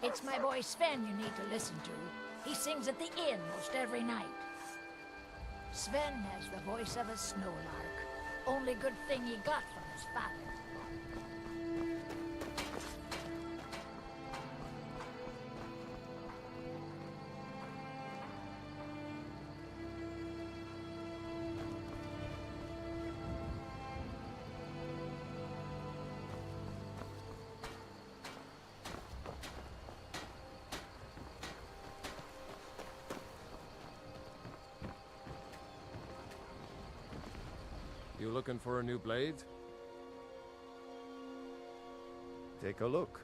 It's my boy Sven you need to listen to. He sings at the inn most every night. Sven has the voice of a snowlark. Only good thing he got from his father. You looking for a new blade? Take a look.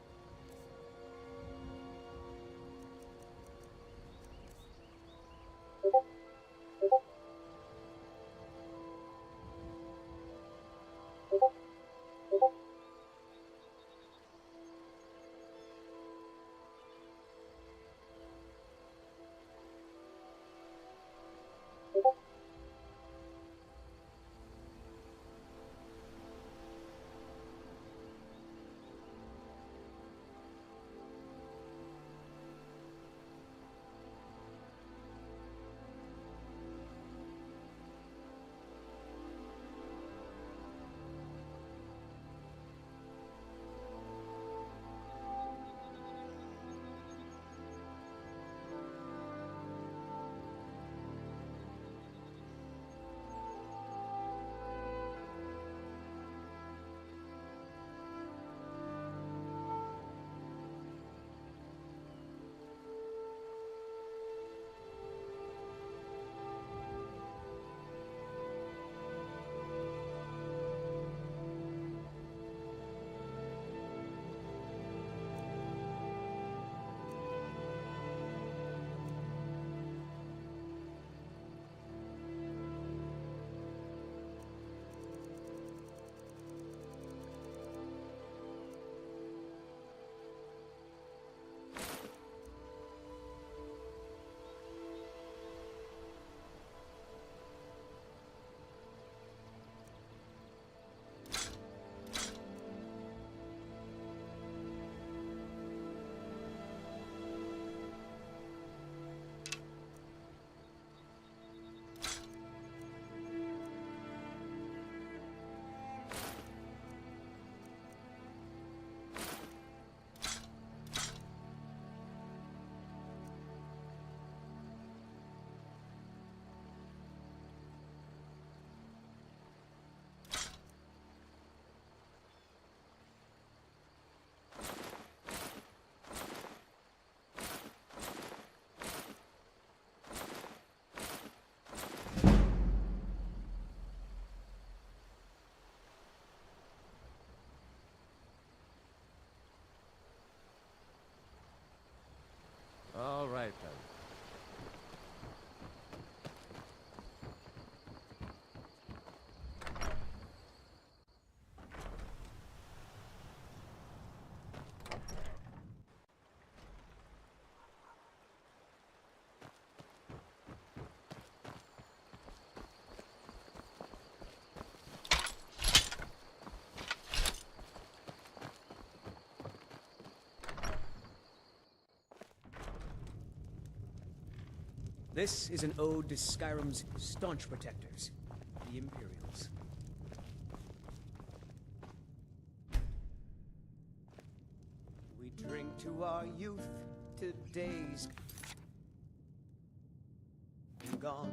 All right, then. This is an ode to Skyrim's staunch protectors, the Imperials. We drink to our youth, to days gone.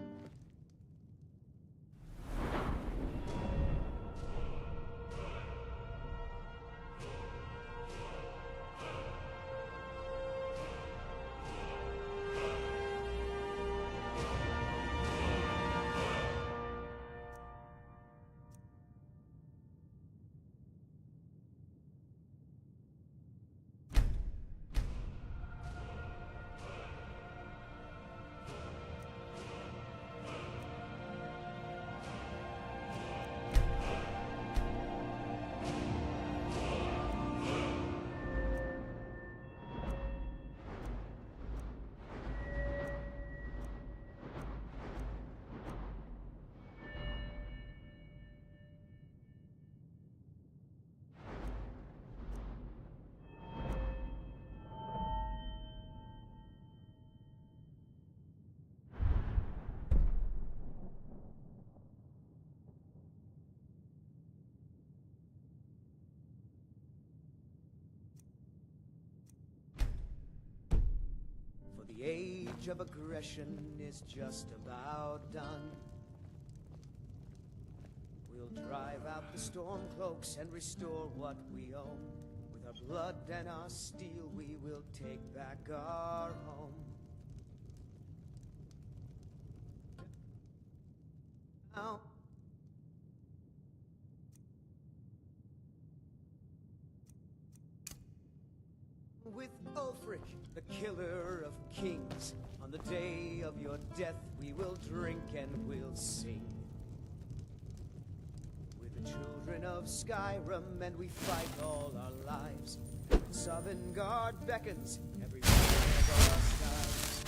the age of aggression is just about done. We'll drive out the storm cloaks and restore what we own. With our blood and our steel, we will take back our home. Now, with Ulfric, the killer of kings, on the day of your death we will drink and we'll sing. We're the children of Skyrim and we fight all our lives. Sovngarde beckons every one of our skies.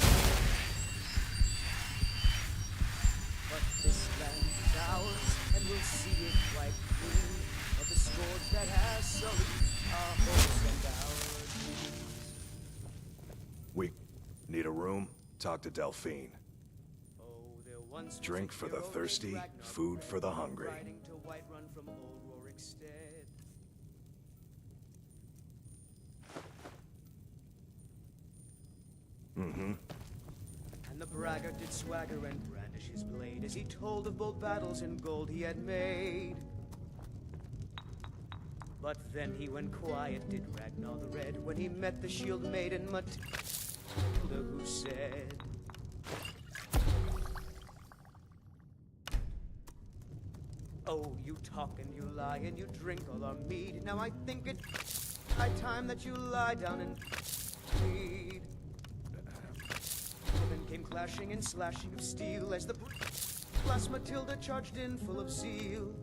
But this land is ours and we'll see it quite clean of the scourge that has sullied our hopes and our dreams. We need a room? Talk to Delphine. Oh, there once was Drink a for the hero thirsty, named Ragnar food for the hungry. riding to Whiterun from old Rorikstead. Mm-hmm. And the braggart did swagger and brandish his blade as he told of bold battles and gold he had made. But then he went quiet, did Ragnar the Red, when he met the shield maiden Matilda, who said, "Oh, you talk and you lie and you drink all our mead. Now I think it's high time that you lie down and feed." Then came clashing and slashing of steel as the blast Matilda charged in full of zeal.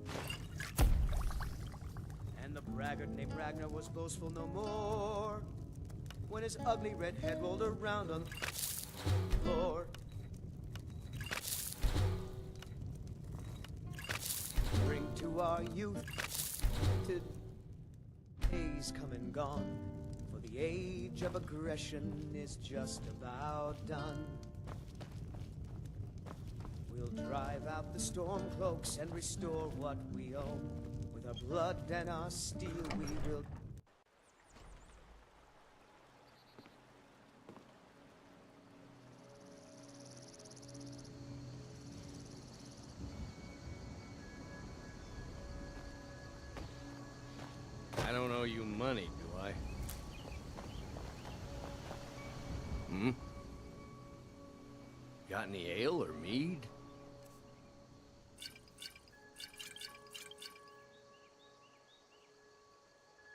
And the braggart named Ragnar was boastful no more when his ugly red head rolled around on the floor. Drink to our youth, to days come and gone, for the age of aggression is just about done. We'll drive out the storm cloaks and restore what we own. With our blood and our steel we will... I don't owe you money, do I? Hmm? Got any ale or mead?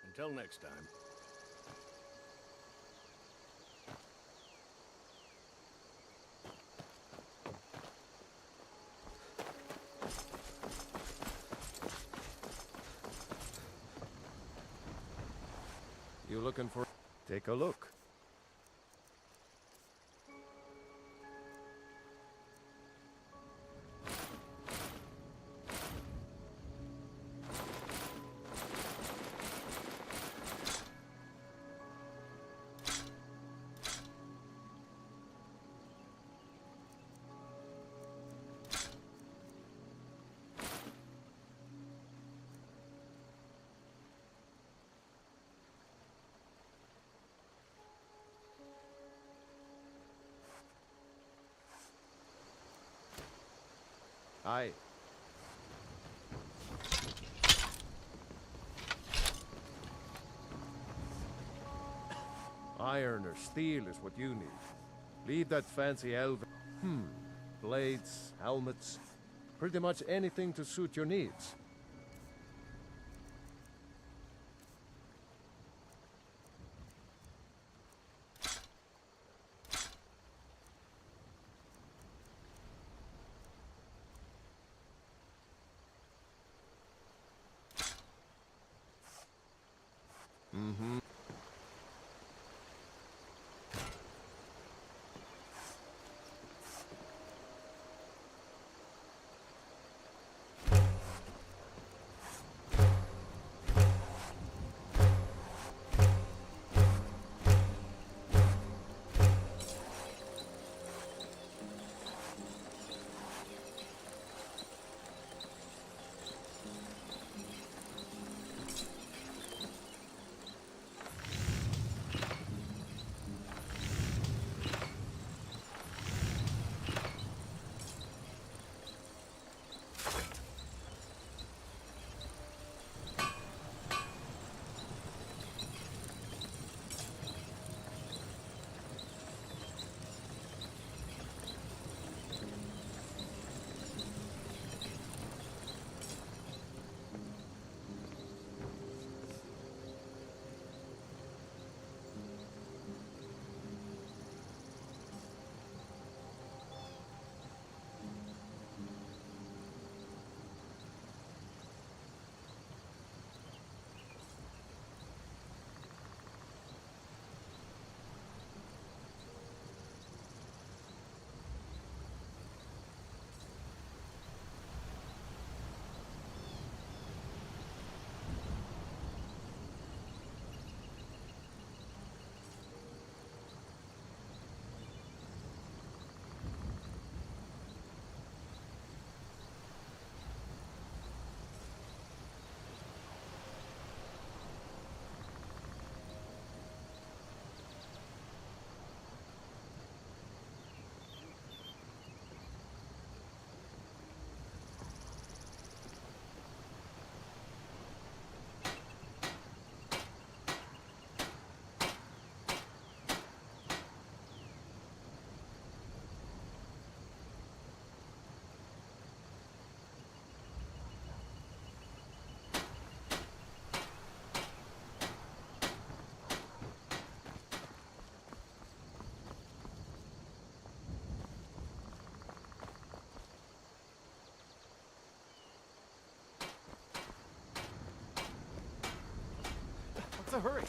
Until next time. You looking for... Take a look. Aye. Iron or steel is what you need. Leave that fancy elven... Blades, helmets, pretty much anything to suit your needs. the hurry?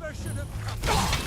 never should have come.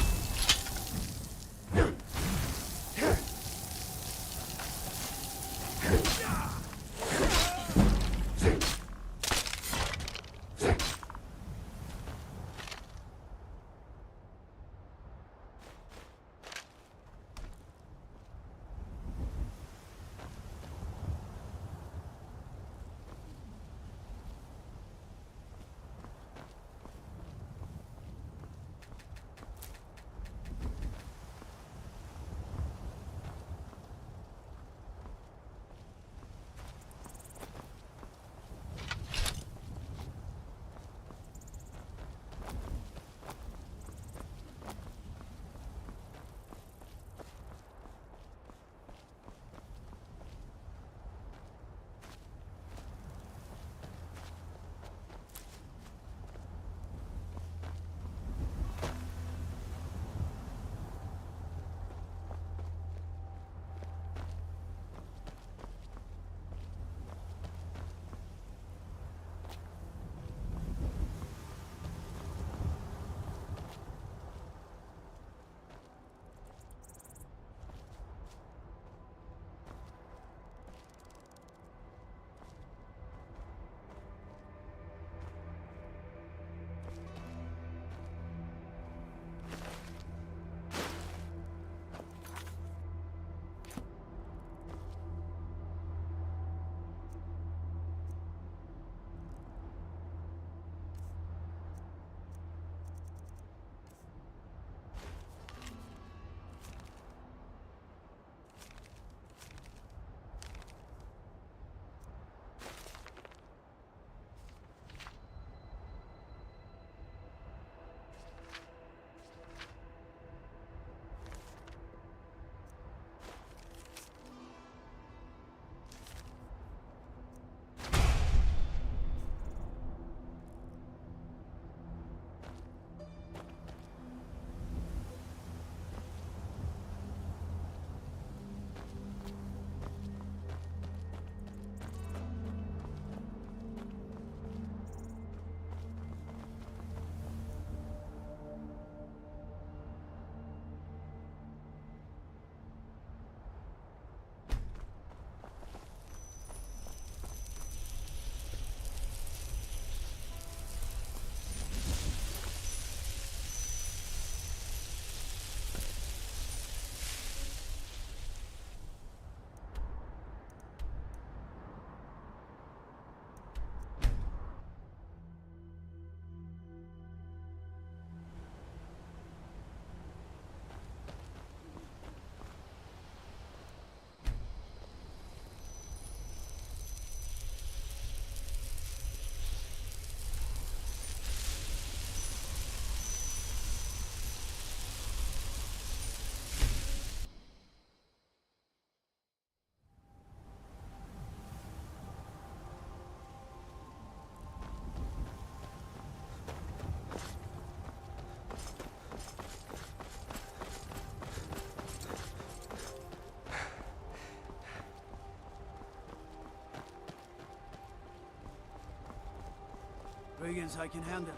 Brigands I can handle.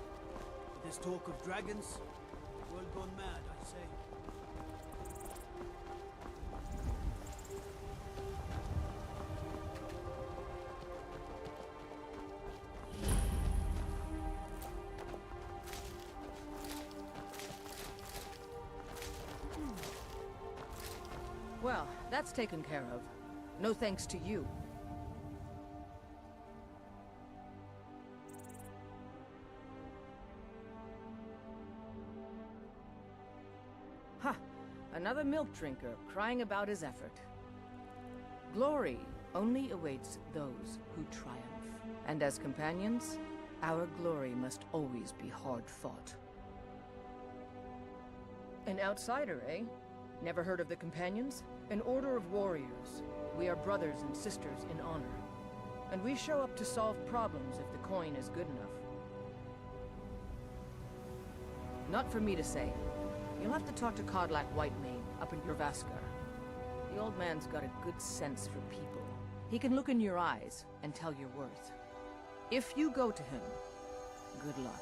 But this talk of dragons, world gone mad, I say. Well, that's taken care of. No thanks to you. Ha! Another milk drinker crying about his effort. Glory only awaits those who triumph. And as companions, our glory must always be hard fought. An outsider, eh? Never heard of the Companions? An order of warriors. We are brothers and sisters in honor. And we show up to solve problems if the coin is good enough. Not for me to say. You'll have to talk to Kodlak Whitemane up in Jorvaskar. The old man's got a good sense for people. He can look in your eyes and tell your worth. If you go to him, good luck.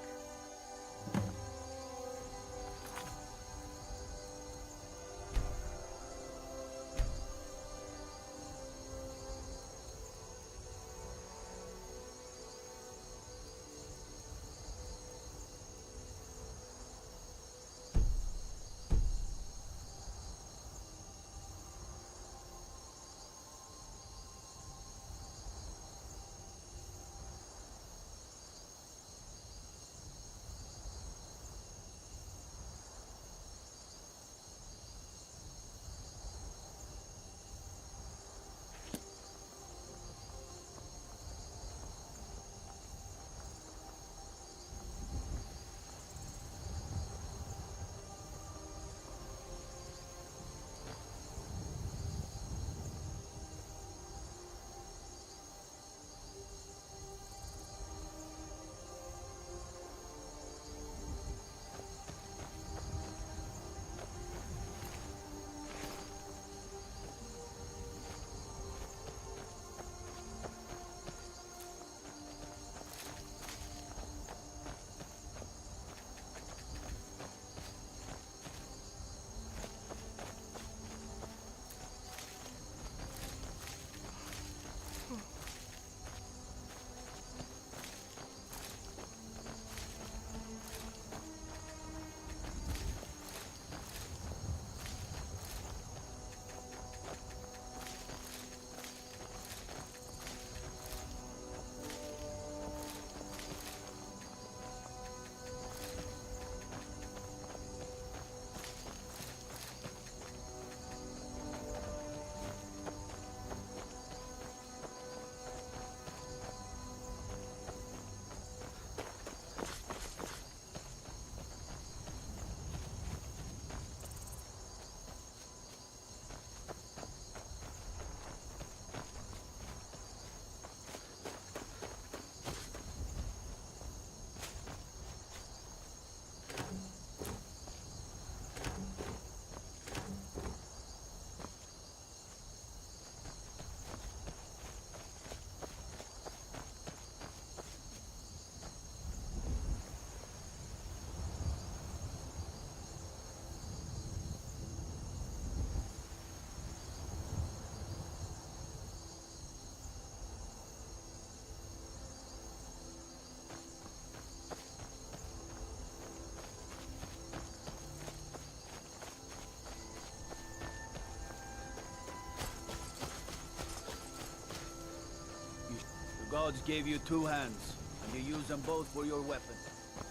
gods gave you two hands, and you use them both for your weapon.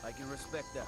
I can respect that.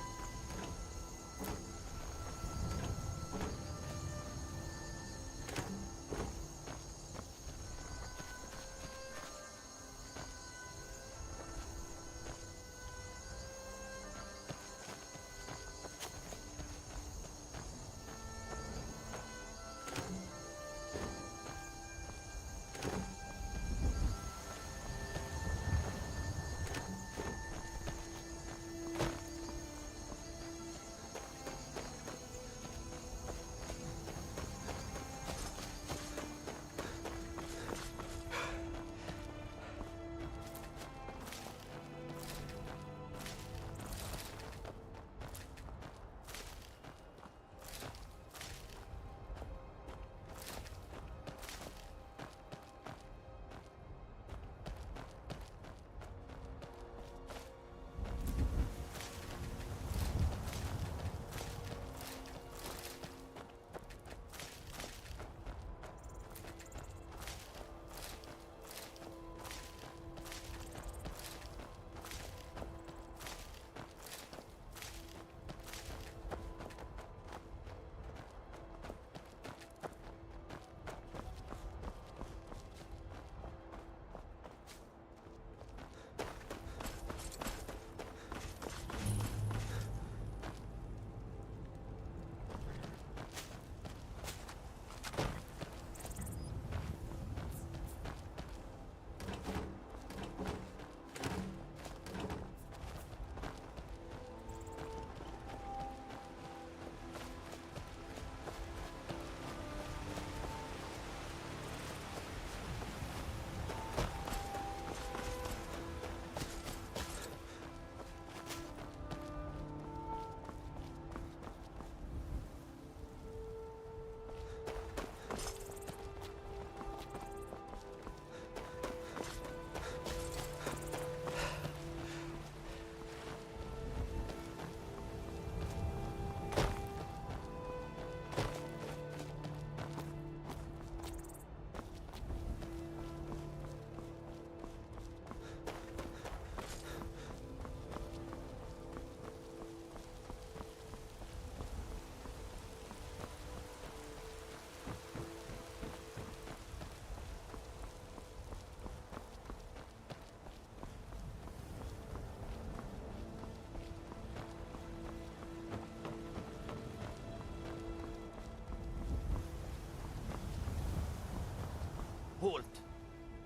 Halt!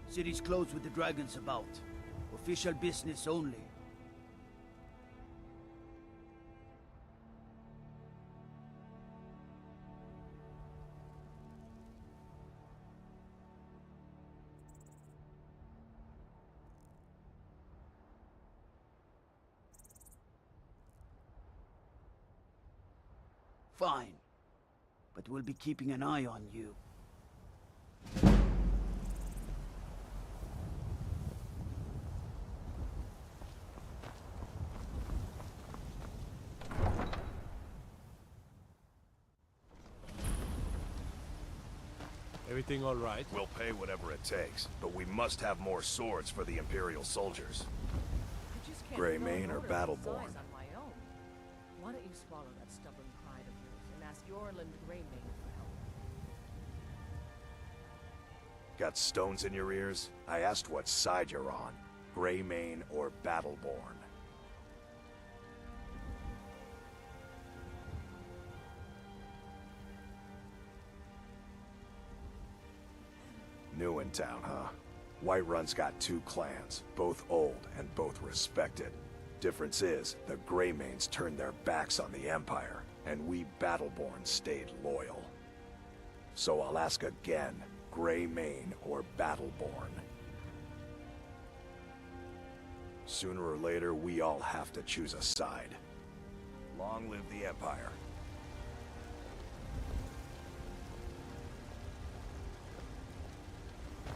City's closed with the dragons about. Official business only. Fine. But we'll be keeping an eye on you. Everything all right? We'll pay whatever it takes, but we must have more swords for the Imperial soldiers. I just can't Grey throw Mane an or order this Battleborn? size on my own. Why don't you swallow that stubborn pride of yours and ask Yorland Grey Mane for help? Got stones in your ears? I asked what side you're on. Grey Mane or Battleborn? New in town, huh? Whiterun's got two clans, both old and both respected. Difference is, the Greymanes turned their backs on the Empire, and we Battleborn stayed loyal. So I'll ask again, Grey Mane or Battleborn? Sooner or later, we all have to choose a side. Long live the Empire.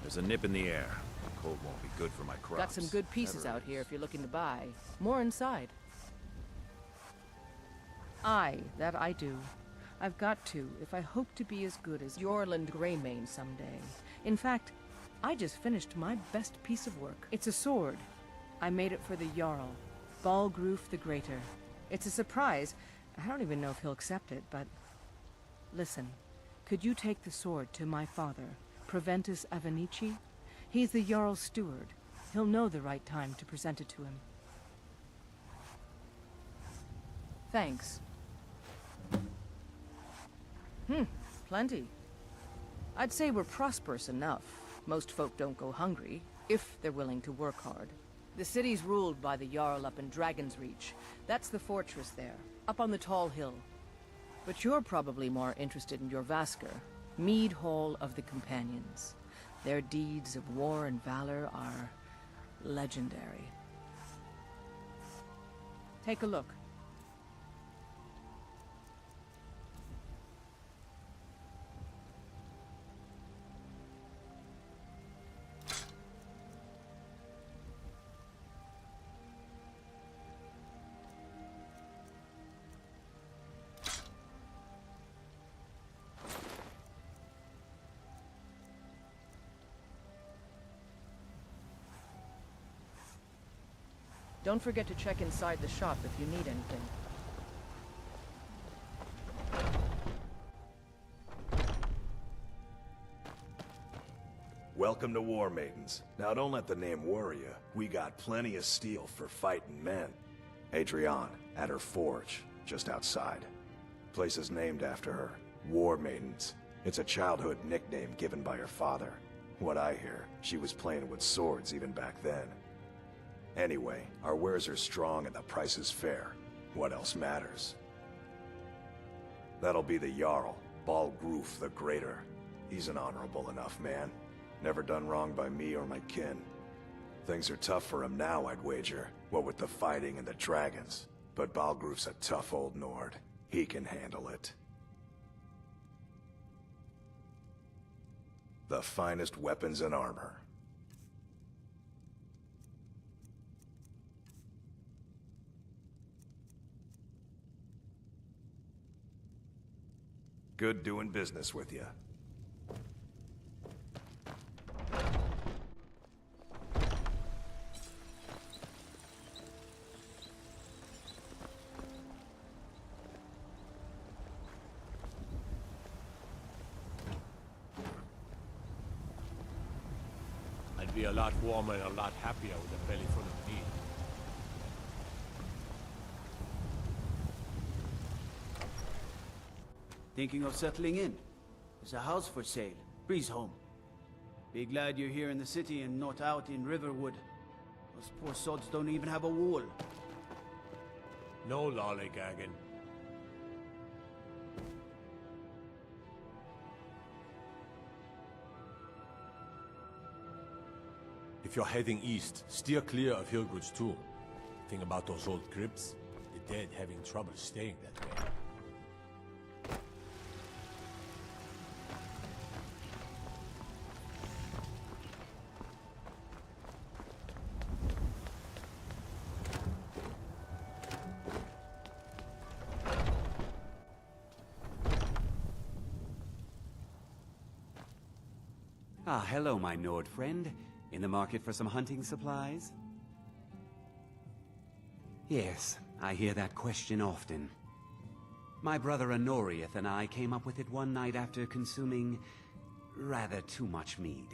There's a nip in the air. The cold won't be good for my crops. Got some good pieces Never out here is. if you're looking to buy. More inside. Aye, that I do. I've got to, if I hope to be as good as Yorland Greymane someday. In fact, I just finished my best piece of work. It's a sword. I made it for the Jarl, Balgruf the Greater. It's a surprise. I don't even know if he'll accept it, but... Listen, could you take the sword to my father, Proventus Avenici? He's the Jarl's steward. He'll know the right time to present it to him. Thanks. Plenty. I'd say we're prosperous enough. Most folk don't go hungry, if they're willing to work hard. The city's ruled by the Jarl up in Dragon's Reach. That's the fortress there, up on the tall hill. But you're probably more interested in your Vasker, Mead Hall of the Companions. Their deeds of war and valor are legendary. Take a look. Don't forget to check inside the shop if you need anything. Welcome to War Maidens. Now don't let the name worry you. We got plenty of steel for fighting men. Adrienne, at her forge, just outside. Place is named after her. War Maidens. It's a childhood nickname given by her father. What I hear, she was playing with swords even back then. Anyway, our wares are strong and the price is fair. What else matters? That'll be the Jarl, Balgruf the Greater. He's an honorable enough man. Never done wrong by me or my kin. Things are tough for him now, I'd wager, what with the fighting and the dragons. But Balgruf's a tough old Nord. He can handle it. The finest weapons and armor. Good doing business with you. I'd be a lot warmer and a lot happier with a belly full of meat. Thinking of settling in? There's a house for sale. Breeze home. Be glad you're here in the city and not out in Riverwood. Those poor sods don't even have a wall. No lollygagging. If you're heading east, steer clear of Hillgood's tomb. Thing about those old crypts, the dead having trouble staying that way. Ah, hello, my Nord friend. In the market for some hunting supplies? Yes, I hear that question often. My brother Honorius and I came up with it one night after consuming rather too much mead.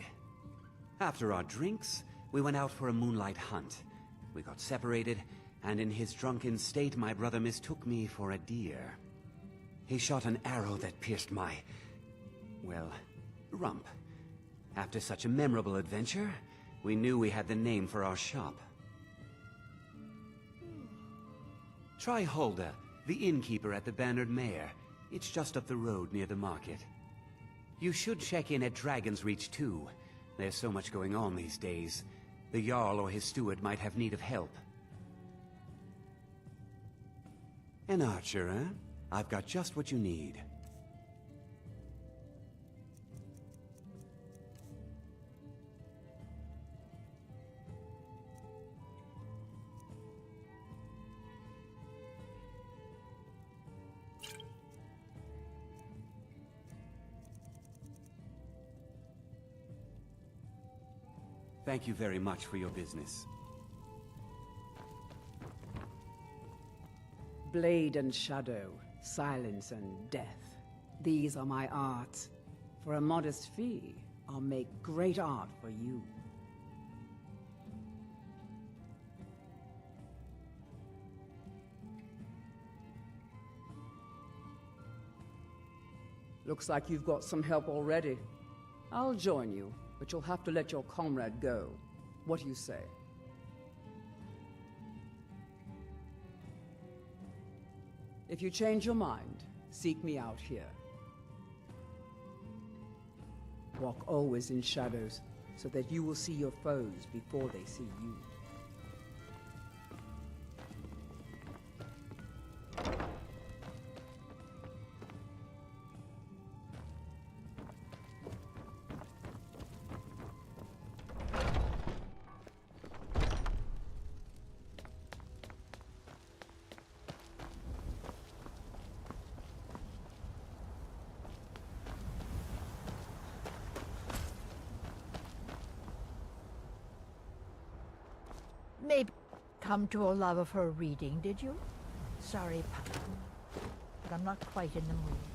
After our drinks, we went out for a moonlight hunt. We got separated, and in his drunken state, my brother mistook me for a deer. He shot an arrow that pierced my, well, rump. After such a memorable adventure, we knew we had the name for our shop. Try Hulda, the innkeeper at the Bannered Mare. It's just up the road near the market. You should check in at Dragon's Reach too. There's so much going on these days. The Jarl or his steward might have need of help. An archer, eh? I've got just what you need. Thank you very much for your business. Blade and shadow, silence and death. These are my arts. For a modest fee, I'll make great art for you. Looks like you've got some help already. I'll join you, but you'll have to let your comrade go. What do you say? If you change your mind, seek me out here. Walk always in shadows, so that you will see your foes before they see you. Maybe come to a love of her reading, did you? Sorry, pal, but I'm not quite in the mood.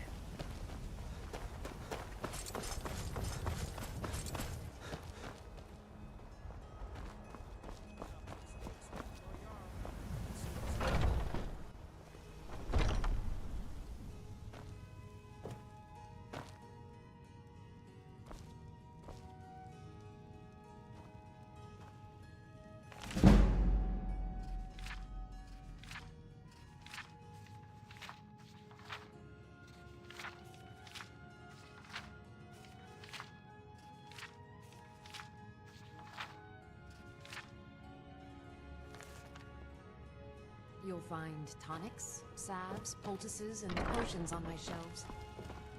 You'll find tonics, salves, poultices, and potions on my shelves.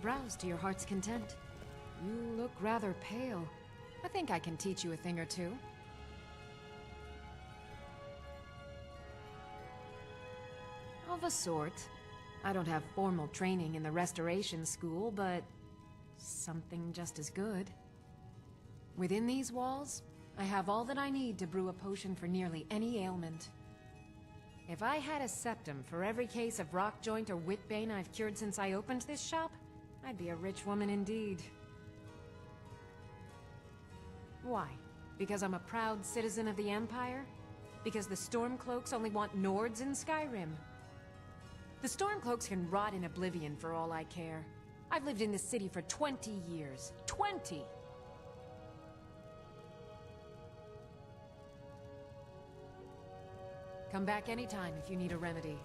Browse to your heart's content. You look rather pale. I think I can teach you a thing or two. Of a sort. I don't have formal training in the Restoration School, but something just as good. Within these walls, I have all that I need to brew a potion for nearly any ailment. If I had a septum for every case of rock joint or whitbane I've cured since I opened this shop, I'd be a rich woman indeed. Why? Because I'm a proud citizen of the Empire? Because the Stormcloaks only want Nords in Skyrim? The Stormcloaks can rot in oblivion for all I care. I've lived in this city for 20 years. 20! Come back anytime if you need a remedy.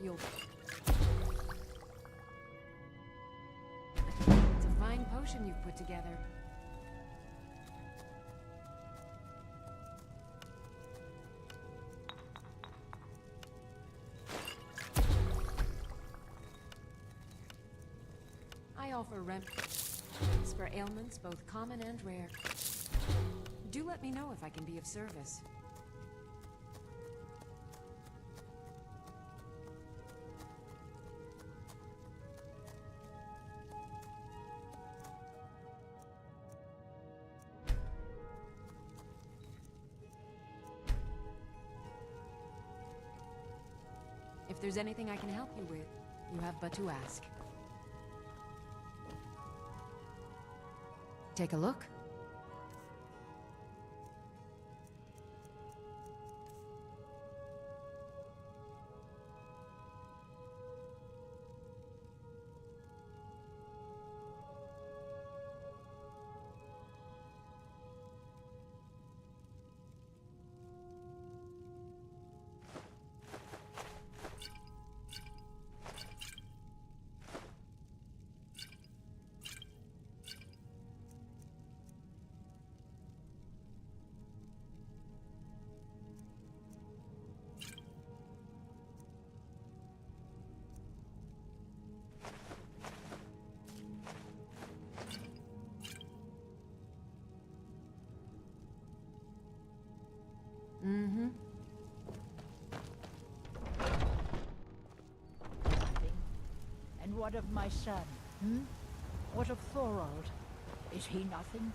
You'll... It's a fine potion you've put together. I offer remedies for ailments both common and rare. Do let me know if I can be of service. If there's anything I can help you with, you have but to ask. Take a look. Mm-hmm. Nothing. And what of my son, hmm? What of Thorold? Is he nothing?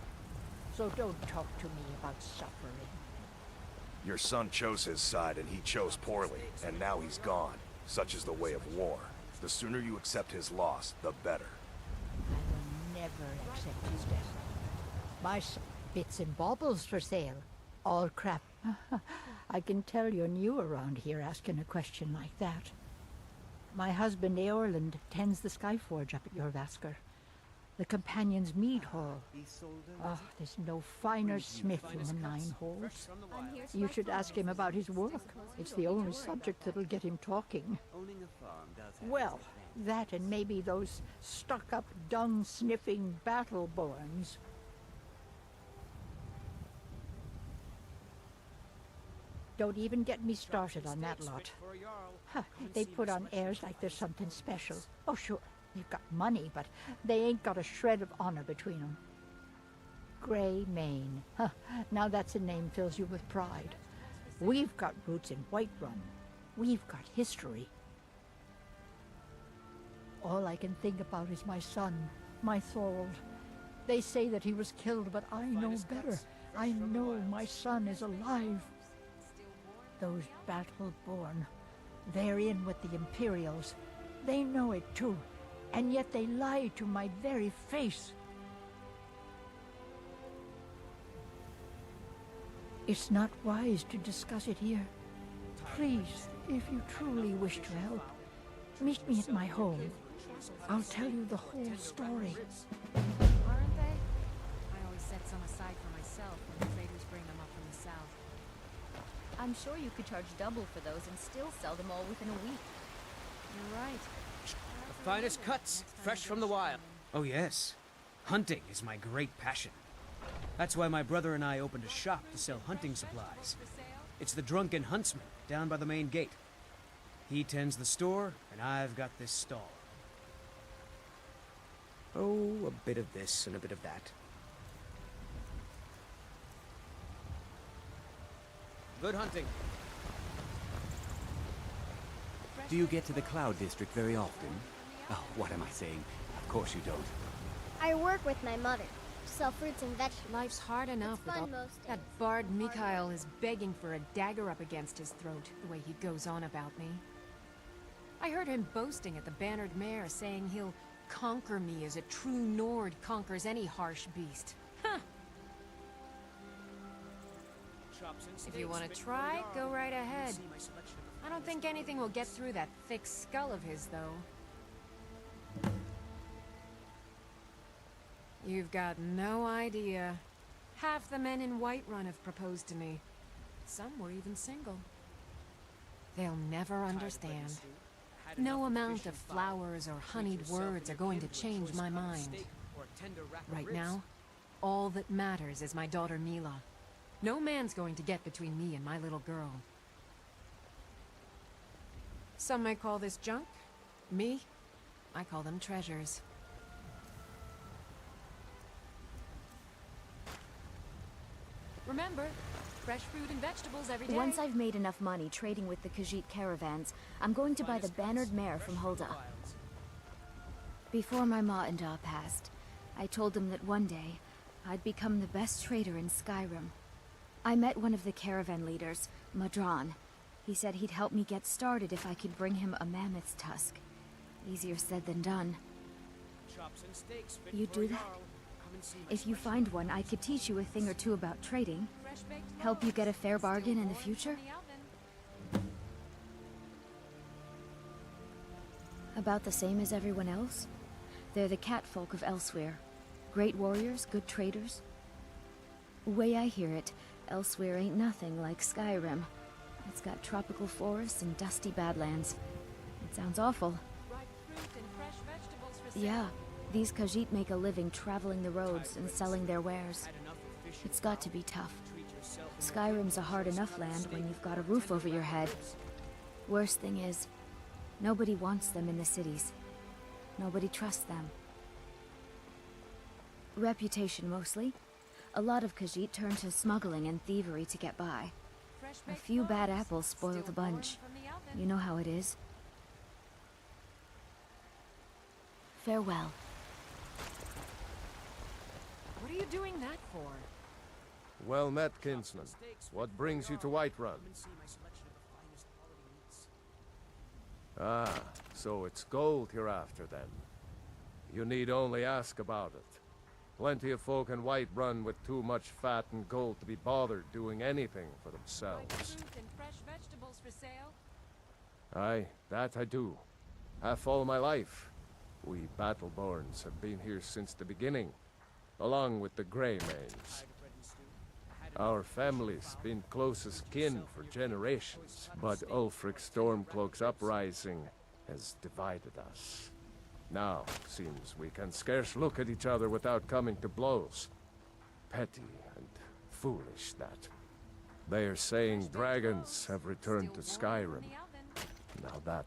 So don't talk to me about suffering. Your son chose his side and he chose poorly, and now he's gone. Such is the way of war. The sooner you accept his loss, the better. I will never accept his death. My bits and baubles for sale. All crap. I can tell you're new around here asking a question like that. My husband Eorland tends the Skyforge up at your Vasker. The Companion's Mead Hall. Oh, there's no finer smith in the Nine Holes. You should ask him about his work. It's the only subject that'll get him talking. Well, that and maybe those stuck-up, dung-sniffing battle-borns. Don't even get me started on that lot. Huh, they put on airs like there's something special. Oh, sure. They've got money, but they ain't got a shred of honor between them. Grey Mane. Huh, now that's a name fills you with pride. We've got roots in Whiterun. We've got history. All I can think about is my son, my Thorold. They say that he was killed, but I know better. I know my son is alive. Those battle-born, they're in with the Imperials. They know it too. And yet they lie to my very face. It's not wise to discuss it here. Please, if you truly wish to help, meet me at my home. I'll tell you the whole story. Aren't they? I always set some aside for myself when the traders bring them up from the south. I'm sure you could charge double for those and still sell them all within a week. You're right. The finest cuts, fresh from the wild. Oh yes. Hunting is my great passion. That's why my brother and I opened a shop to sell hunting supplies. It's the Drunken Huntsman, down by the main gate. He tends the store, and I've got this stall. Oh, a bit of this and a bit of that. Good hunting. Do you get to the Cloud District very often? Oh, what am I saying? Of course you don't. I work with my mother. Sell fruits and vegetables. Life's hard enough without that bard Mikhail is begging for a dagger up against his throat, the way he goes on about me. I heard him boasting at the Bannered Mare, saying he'll conquer me as a true Nord conquers any harsh beast. Huh! If you want to try, go right ahead. I don't think anything will get through that thick skull of his, though. You've got no idea. Half the men in Whiterun have proposed to me. Some were even single. They'll never understand. No amount of flowers or honeyed words are going to change my mind. Right now, all that matters is my daughter Mila. No man's going to get between me and my little girl. Some may call this junk. Me, I call them treasures. Remember, fresh fruit and vegetables every day. Once I've made enough money trading with the Khajiit caravans, I'm going to buy the Bannered Mare from Hulda. Before my ma and Da passed, I told them that one day, I'd become the best trader in Skyrim. I met one of the caravan leaders, Madran. He said he'd help me get started if I could bring him a mammoth's tusk. Easier said than done. You'd do that? If you find one, I could teach you a thing or two about trading. Help you get a fair bargain in the future? About the same as everyone else? They're the catfolk of Elsewhere. Great warriors, good traders. Way I hear it, Elsewhere ain't nothing like Skyrim. It's got tropical forests and dusty badlands. It sounds awful. Yeah, these Khajiit make a living traveling the roads and selling their wares. It's got to be tough. Skyrim's a hard enough land when you've got a roof over your head. Worst thing is, nobody wants them in the cities. Nobody trusts them. Reputation mostly. A lot of Khajiit turn to smuggling and thievery to get by. A few bad apples spoil the bunch. You know how it is. Farewell. What are you doing that for? Well met, kinsman. What brings you to Whiterun? Ah, so it's gold you're after then. You need only ask about it. Plenty of folk in Whiterun with too much fat and gold to be bothered doing anything for themselves. Fruit and fresh vegetables for sale? Aye, that I do. Half all my life. We Battleborns have been here since the beginning, along with the Greymanes. Our family's been closest kin for generations, but Ulfric's Stormcloak's uprising has divided us. Now, seems we can scarce look at each other without coming to blows. Petty and foolish, that. They are saying dragons have returned to Skyrim. Now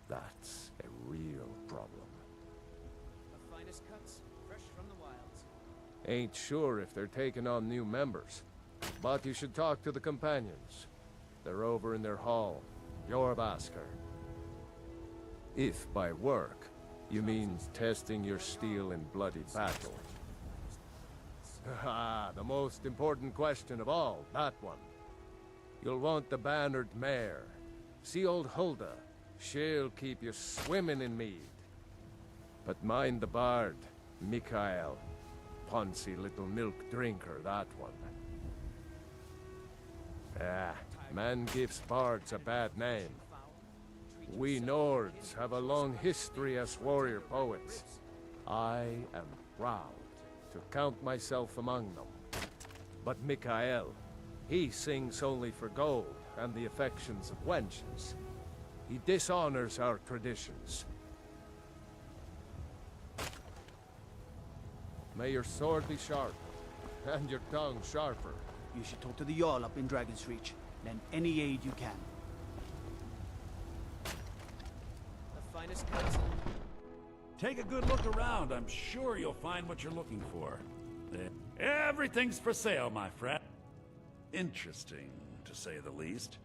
that's a real problem. The finest cuts, fresh from the wilds. Ain't sure if they're taking on new members, but you should talk to the companions. They're over in their hall, Jorbasker. If by work, you mean testing your steel in bloody battle. Ah, the most important question of all, that one. You'll want the bannered mare. See old Hulda. She'll keep you swimming in mead. But mind the bard, Mikael. Poncy little milk drinker, that one. Ah, man gives bards a bad name. We Nords have a long history as warrior poets. I am proud to count myself among them. But Mikael, he sings only for gold and the affections of wenches. He dishonors our traditions. May your sword be sharp, and your tongue sharper. You should talk to the Jarl up in Dragon's Reach. Lend any aid you can. The finest cuts. Take a good look around. I'm sure you'll find what you're looking for. Everything's for sale, my friend. Interesting, to say the least.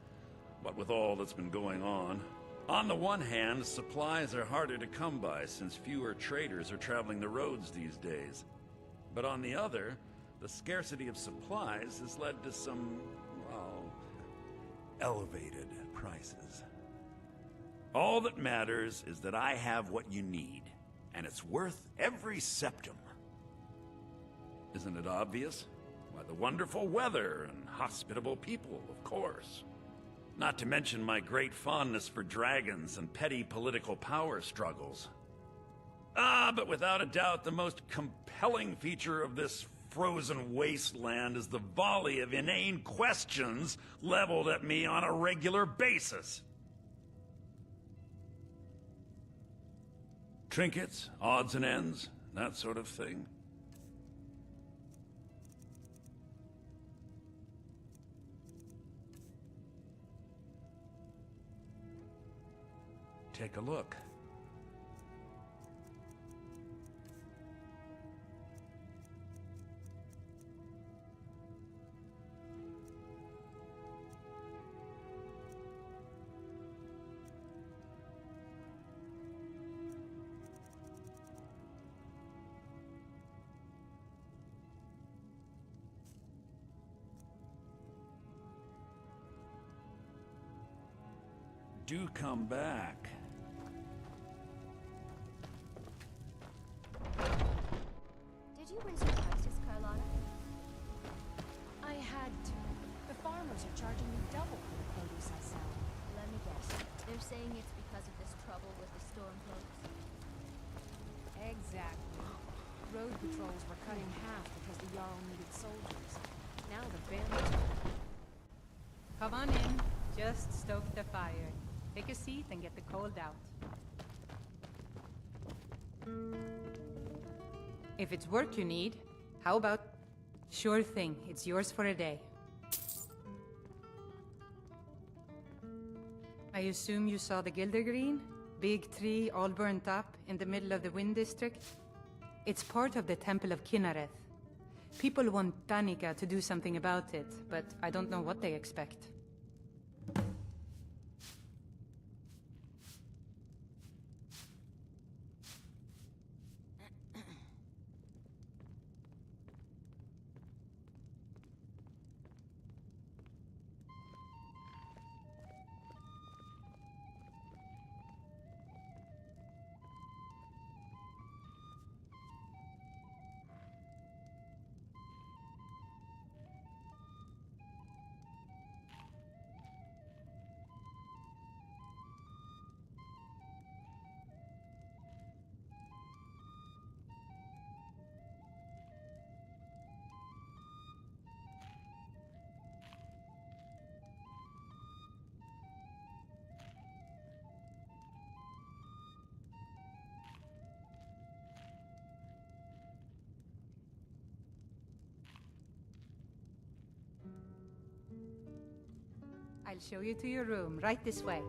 What with all that's been going on. On the one hand, supplies are harder to come by since fewer traders are traveling the roads these days. But on the other, the scarcity of supplies has led to some, well, elevated prices. All that matters is that I have what you need, and it's worth every septum. Isn't it obvious? Why, the wonderful weather and hospitable people, of course. Not to mention my great fondness for dragons and petty political power struggles. Ah, but without a doubt, the most compelling feature of this frozen wasteland is the volley of inane questions leveled at me on a regular basis. Trinkets, odds and ends, that sort of thing. Take a look. Do come back. Did you raise your prices, Carlotta? I had to. The farmers are charging me double for the produce I sell. Let me guess. They're saying it's because of this trouble with the Stormcloaks. Exactly. Road patrols were cut in half because the Jarl needed soldiers. Now the bandits are... Come on in. Just stoke the fire. Take a seat and get the cold out. If it's work you need, how about... Sure thing, it's yours for a day. I assume you saw the Gildergreen? Big tree, all burnt up, in the middle of the Wind District? It's part of the Temple of Kinnareth. People want Tanika to do something about it, but I don't know what they expect. I'll show you to your room, right this way.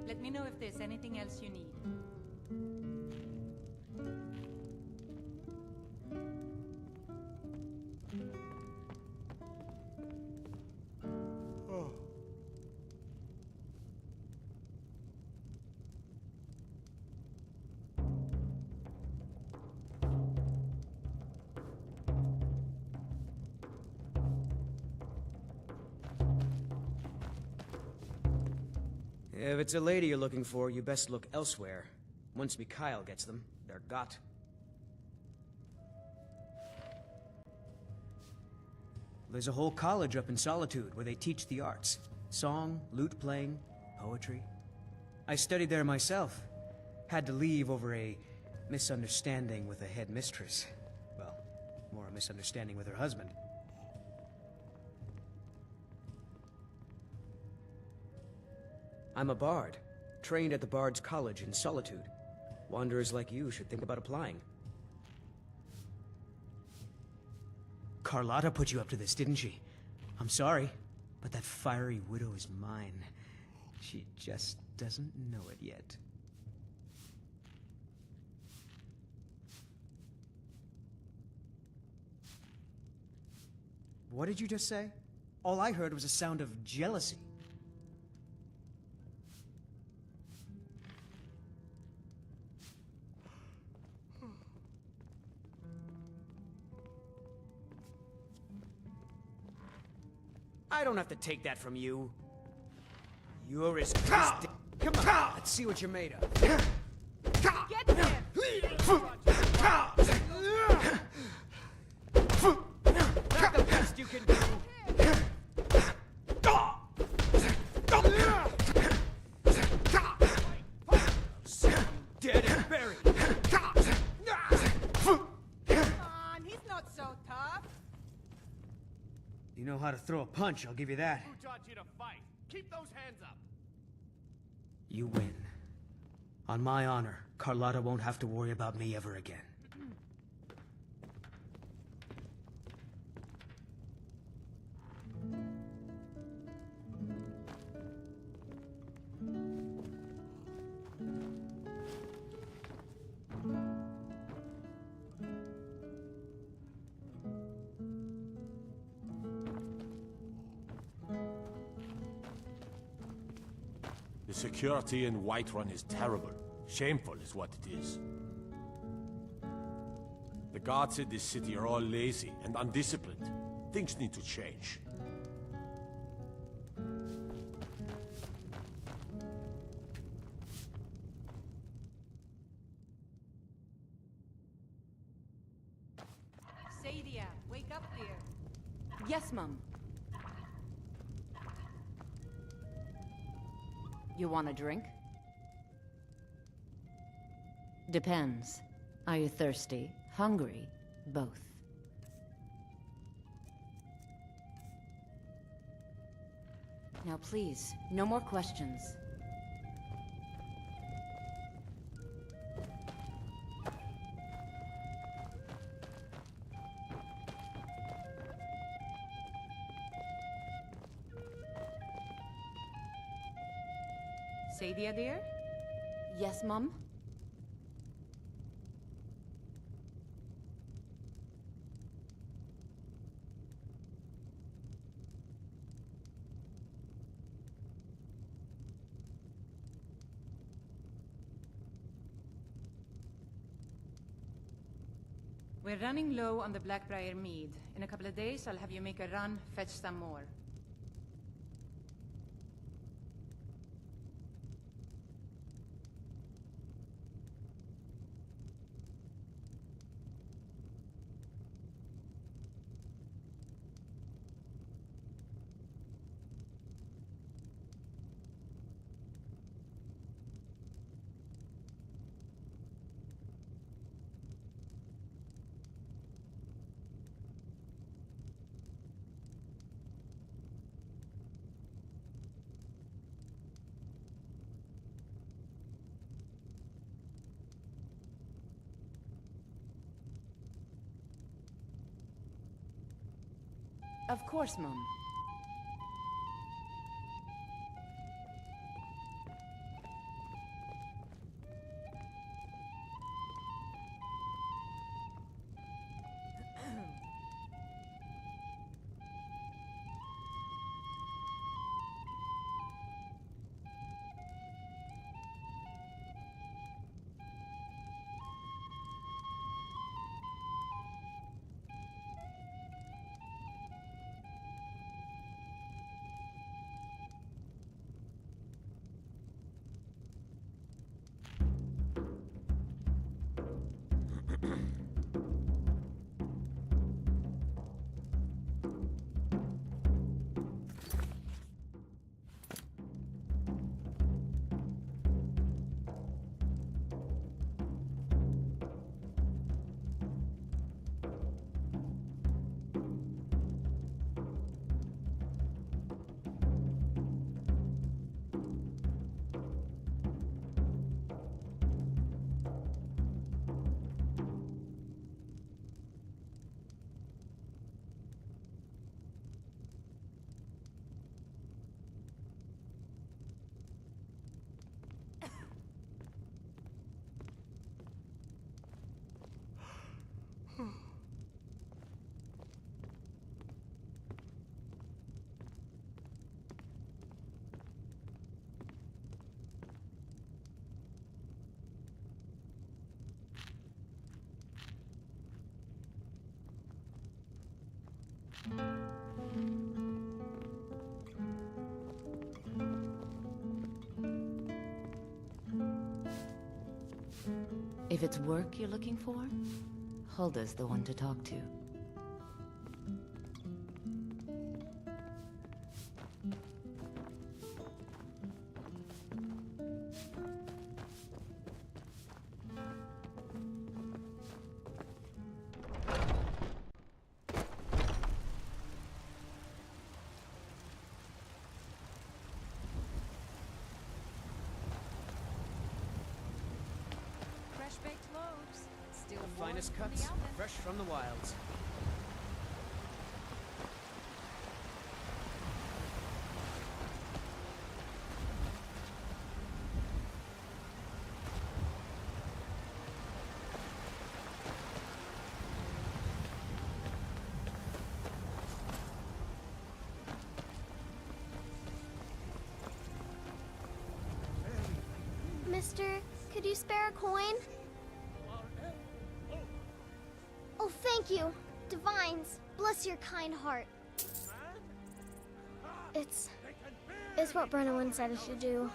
Let me know if there's anything else you need. If it's a lady you're looking for, you best look elsewhere. Once Mikhail gets them, they're got. There's a whole college up in Solitude where they teach the arts. Song, lute playing, poetry. I studied there myself. Had to leave over a misunderstanding with the headmistress. Well, more a misunderstanding with her husband. I'm a bard, trained at the Bard's College in Solitude. Wanderers like you should think about applying. Carlotta put you up to this, didn't she? I'm sorry, but that fiery widow is mine. She just doesn't know it yet. What did you just say? All I heard was a sound of jealousy. I don't have to take that from you. You're as good as dead. Come on, let's see what you're made of. Get there! Not the best you can do. Dead and buried. Come on, he's not so tough. You know how to throw a punch, I'll give you that. Who taught you to fight? Keep those hands up! You win. On my honor, Carlotta won't have to worry about me ever again. The security in Whiterun is terrible. Shameful is what it is. The guards in this city are all lazy and undisciplined. Things need to change. Sadia, wake up there. Yes, Mum. You want a drink? Depends. Are you thirsty? Hungry? Both. Now please, no more questions. Sadia, dear? Yes, Mum? We're running low on the Blackbriar mead. In a couple of days, I'll have you make a run, fetch some more. Of course, Mum. If it's work you're looking for, Hulda's the one to talk to. Fresh-baked loaves. Still The warm finest from the cuts, oven. fresh from the wilds. Mister, could you spare a coin? Oh, thank you. Divines, bless your kind heart. It's what Brennan said I should do.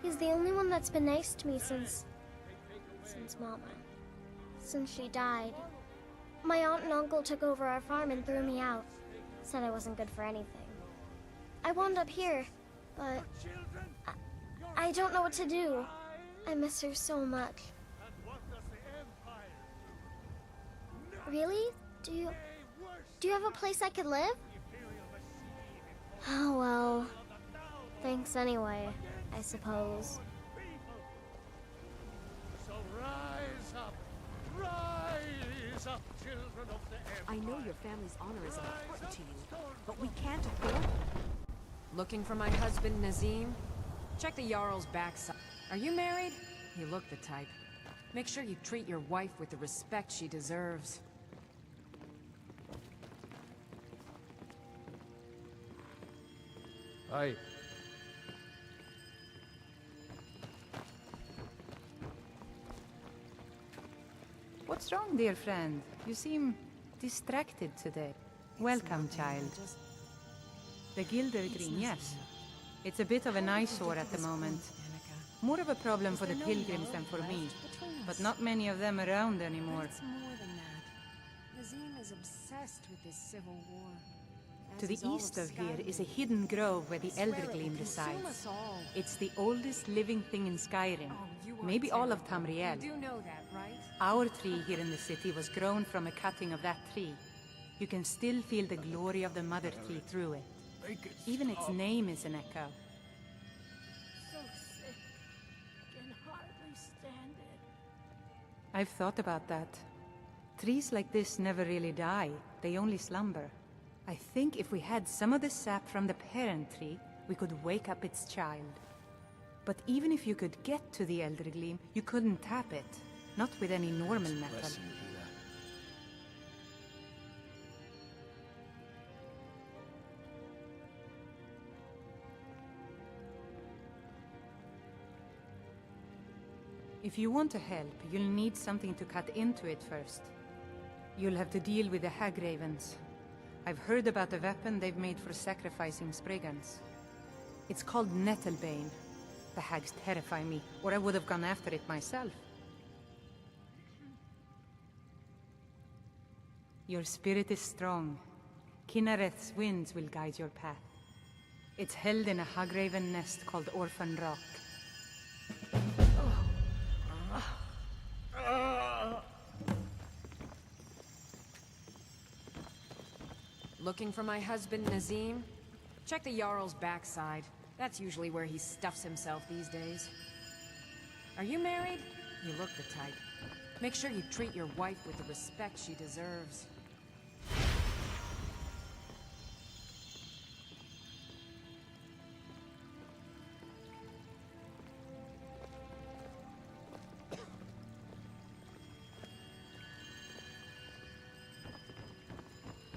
He's the only one that's been nice to me since Mama. Since she died. My aunt and uncle took over our farm and threw me out. Said I wasn't good for anything. I wound up here, but I don't know what to do. I miss her so much. Really? Do you have a place I could live? Oh well. Thanks anyway, I suppose. So rise up, children of the Empire. I know your family's honor is important to you, but we can't afford... Looking for my husband, Nazim? Check the Jarl's backside. Are you married? You look the type. Make sure you treat your wife with the respect she deserves. Aye. What's wrong, dear friend? You seem distracted today. Welcome, child. The Gildergreen, yes. It's a bit of an eyesore at the moment. More of a problem for the pilgrims than for me. But not many of them around anymore. It's more than that. Nazim is obsessed with this civil war. To the east of here is a hidden grove where the Eldergleam resides. It's the oldest living thing in Skyrim. Maybe all of Tamriel. You do know that, right? Our tree here in the city was grown from a cutting of that tree. You can still feel the glory of the mother tree through it. Even its name is an echo. So sick. Can hardly stand it. I've thought about that. Trees like this never really die. They only slumber. I think if we had some of the sap from the parent tree, we could wake up its child. But even if you could get to the Eldergleam, you couldn't tap it. Not with any normal metal. If you want to help, you'll need something to cut into it first. You'll have to deal with the Hagravens. I've heard about the weapon they've made for sacrificing Spriggans. It's called Nettlebane. The hags terrify me, or I would have gone after it myself. Your spirit is strong. Kinnereth's winds will guide your path. It's held in a Hagraven nest called Orphan Rock. Looking for my husband, Nazim? Check the Jarl's backside. That's usually where he stuffs himself these days. Are you married? You look the type. Make sure you treat your wife with the respect she deserves.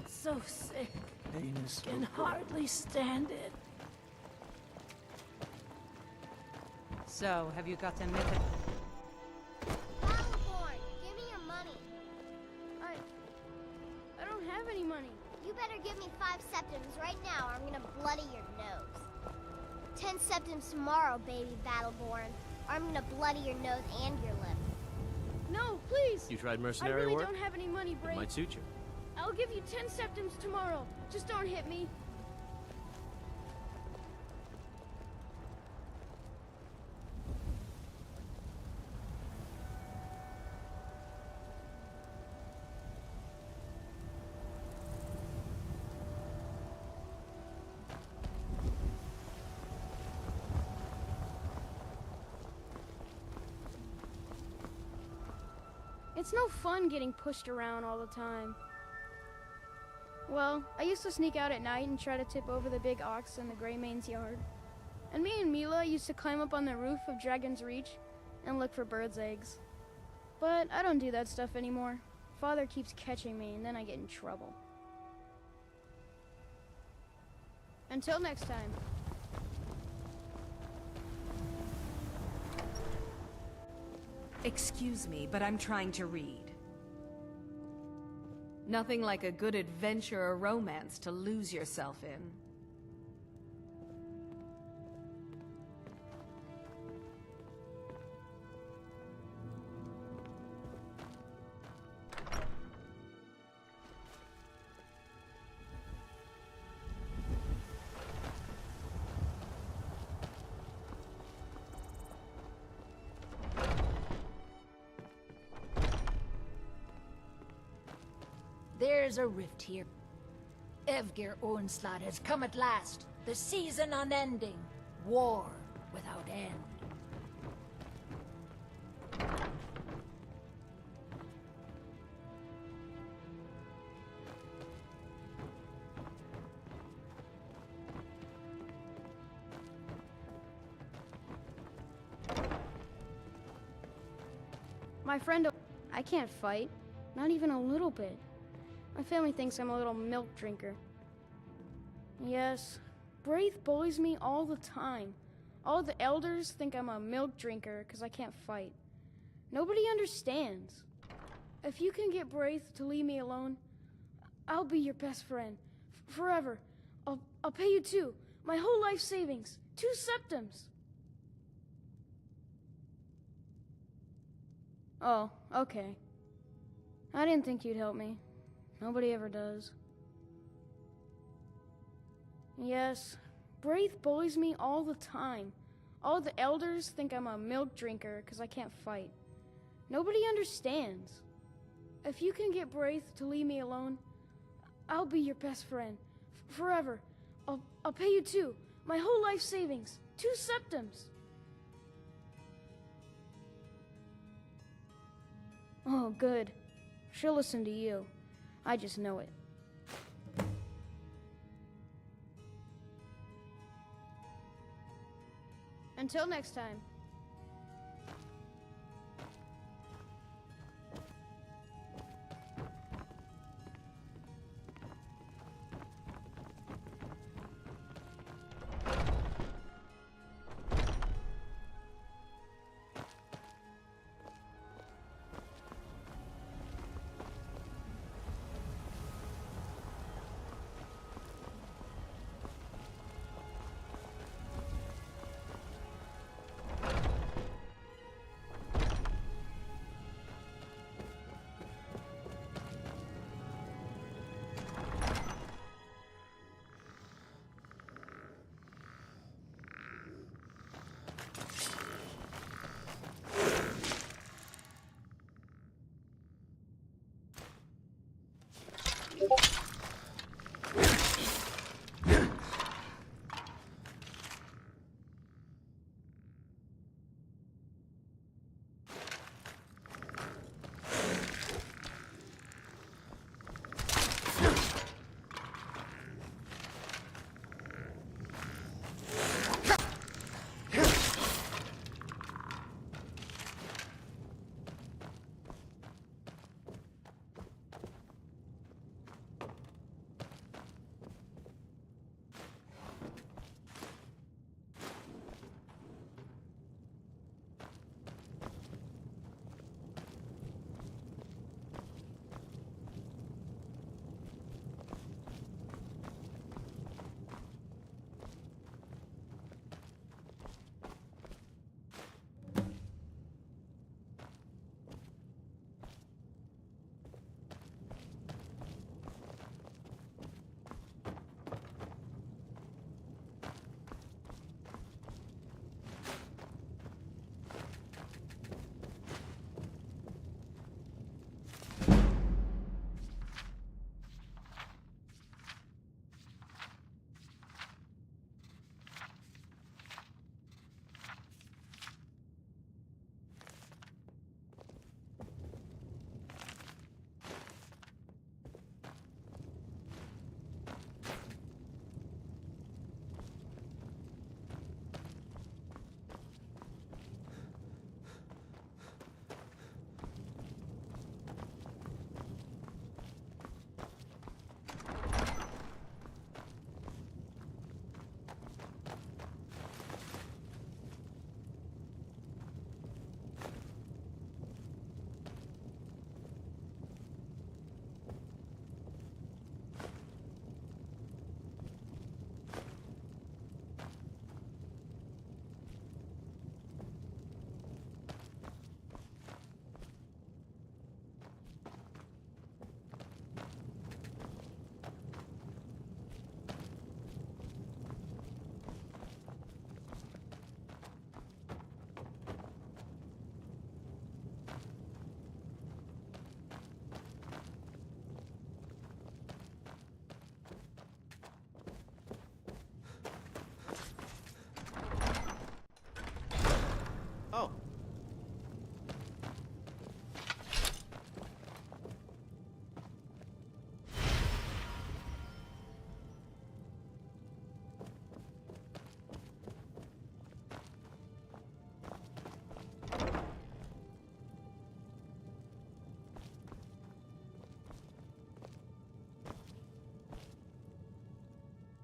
So sick. Can hardly stand it. So, have you got a method? Battleborn, give me your money. I don't have any money. You better give me 5 septims right now or I'm gonna bloody your nose. 10 septims tomorrow, baby Battleborn, or I'm gonna bloody your nose and your lip. No, please! You tried mercenary work? I work? really don't have any money, Brave. It might suit you. I'll give you 10 septims tomorrow. Just don't hit me. It's no fun getting pushed around all the time. Well, I used to sneak out at night and try to tip over the big ox in the Greymane's yard. And me and Mila used to climb up on the roof of Dragon's Reach and look for birds' eggs. But I don't do that stuff anymore. Father keeps catching me and then I get in trouble. Until next time. Excuse me, but I'm trying to read. Nothing like a good adventure or romance to lose yourself in. There's a rift here. Evgir Onslaught has come at last. The season unending. War without end. My friend... I can't fight. Not even a little bit. My family thinks I'm a little milk drinker. Yes, Braith bullies me all the time. All the elders think I'm a milk drinker because I can't fight. Nobody understands. If you can get Braith to leave me alone, I'll be your best friend. Forever. I'll pay you too. My whole life savings. 2 septims. Oh, okay. I didn't think you'd help me. Nobody ever does. Yes, Braith bullies me all the time. All the elders think I'm a milk drinker because I can't fight. Nobody understands. If you can get Braith to leave me alone, I'll be your best friend. Forever. I'll pay you too. My whole life savings. 2 septims. Oh, good. She'll listen to you. I just know it. Until next time.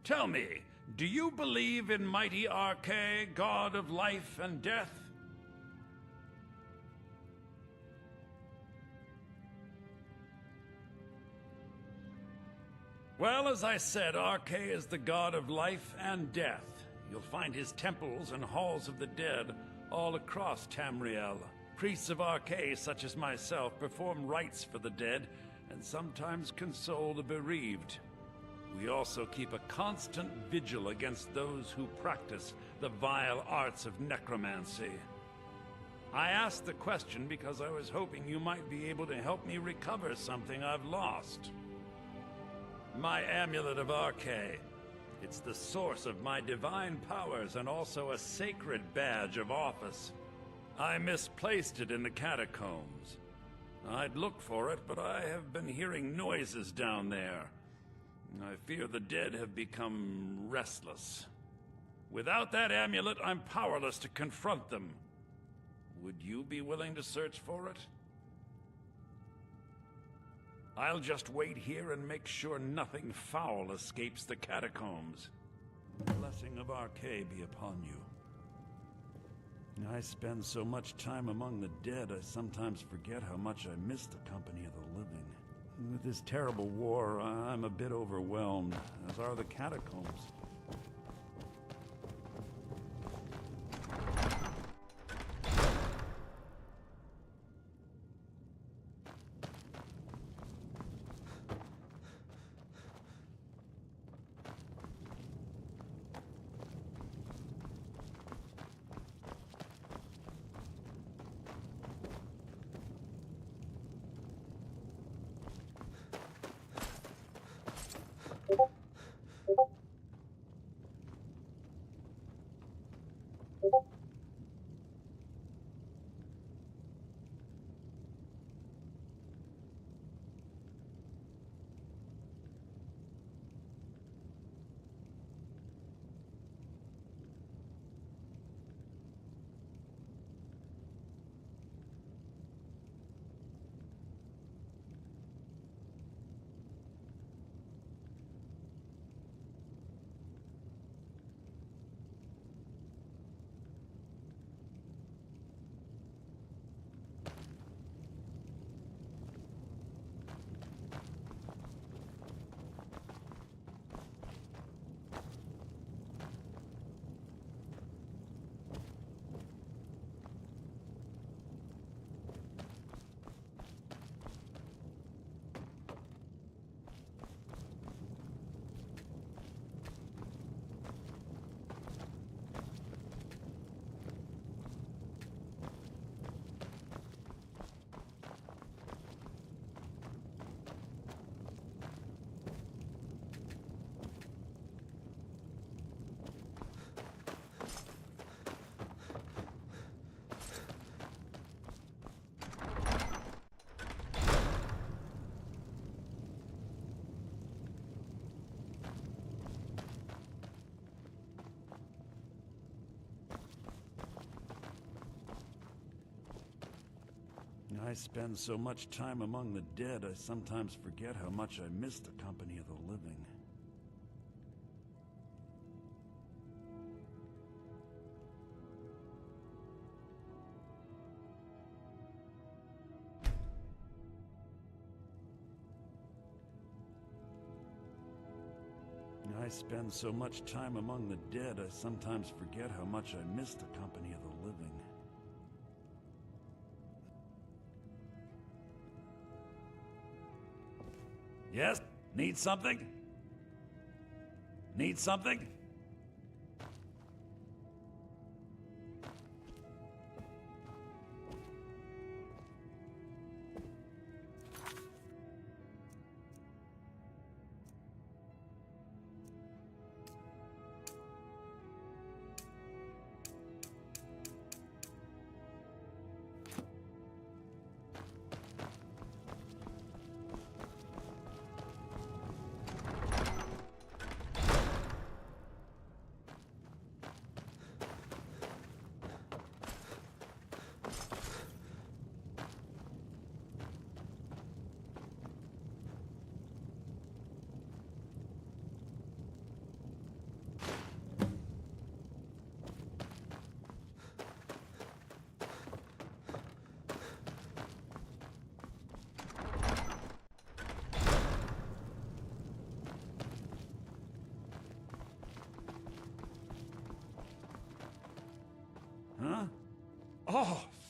Tell me, do you believe in mighty Arche, god of life and death? Well, as I said, Arche is the god of life and death. You'll find his temples and halls of the dead all across Tamriel. Priests of Arche, such as myself, perform rites for the dead and sometimes console the bereaved. We also keep a constant vigil against those who practice the vile arts of necromancy. I asked the question because I was hoping you might be able to help me recover something I've lost. My amulet of Arche. It's the source of my divine powers and also a sacred badge of office. I misplaced it in the catacombs. I'd look for it, but I have been hearing noises down there. I fear the dead have become restless. Without that amulet, I'm powerless to confront them. Would you be willing to search for it? I'll just wait here and make sure nothing foul escapes the catacombs. The blessing of Arche be upon you. I spend so much time among the dead, I sometimes forget how much I miss the company of the living. With this terrible war, I'm a bit overwhelmed, as are the catacombs. I spend so much time among the dead, I sometimes forget how much I miss the company of the living. I spend so much time among the dead, I sometimes forget how much I miss the company of the living. Yes? Need something? Need something?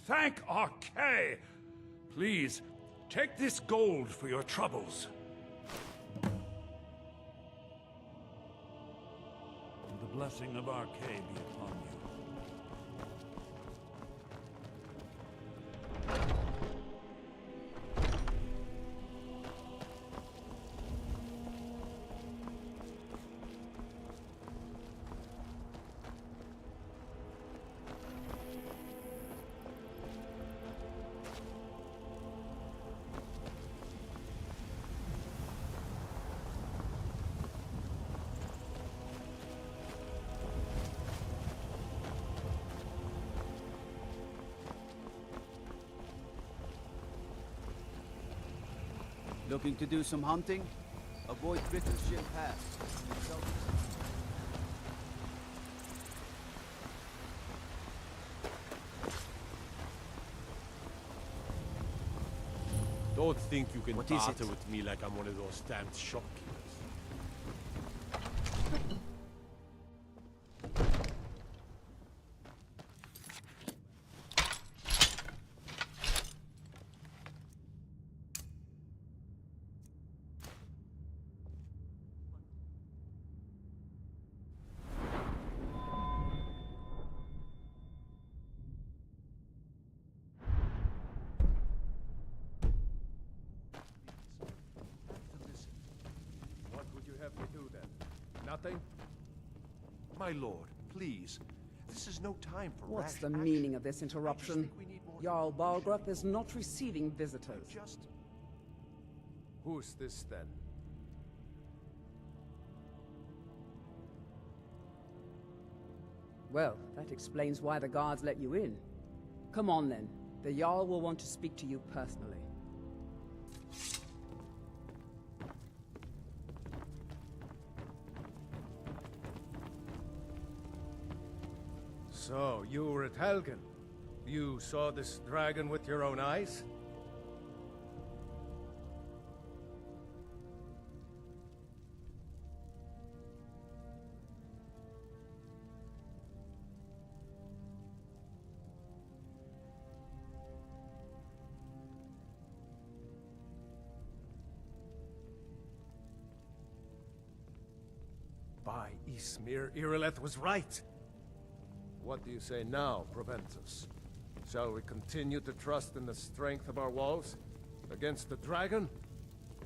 thank Arkay! Please, take this gold for your troubles. The blessing of Arkay be upon you. Looking to do some hunting? Avoid Vickershire Pass. Don't think you can What is barter it? with me like I'm one of those damned shopkeepers. What would you have me do then? Nothing? My lord, please. This is no time for What's rash the action. meaning of this interruption? Jarl Balgruth is not receiving visitors. Who's this then? Well, that explains why the guards let you in. Come on then. The Jarl will want to speak to you personally. So, you were at Helgen. You saw this dragon with your own eyes? By Ysmir, Irileth was right. What do you say now, Proventus? Shall we continue to trust in the strength of our walls? Against the dragon?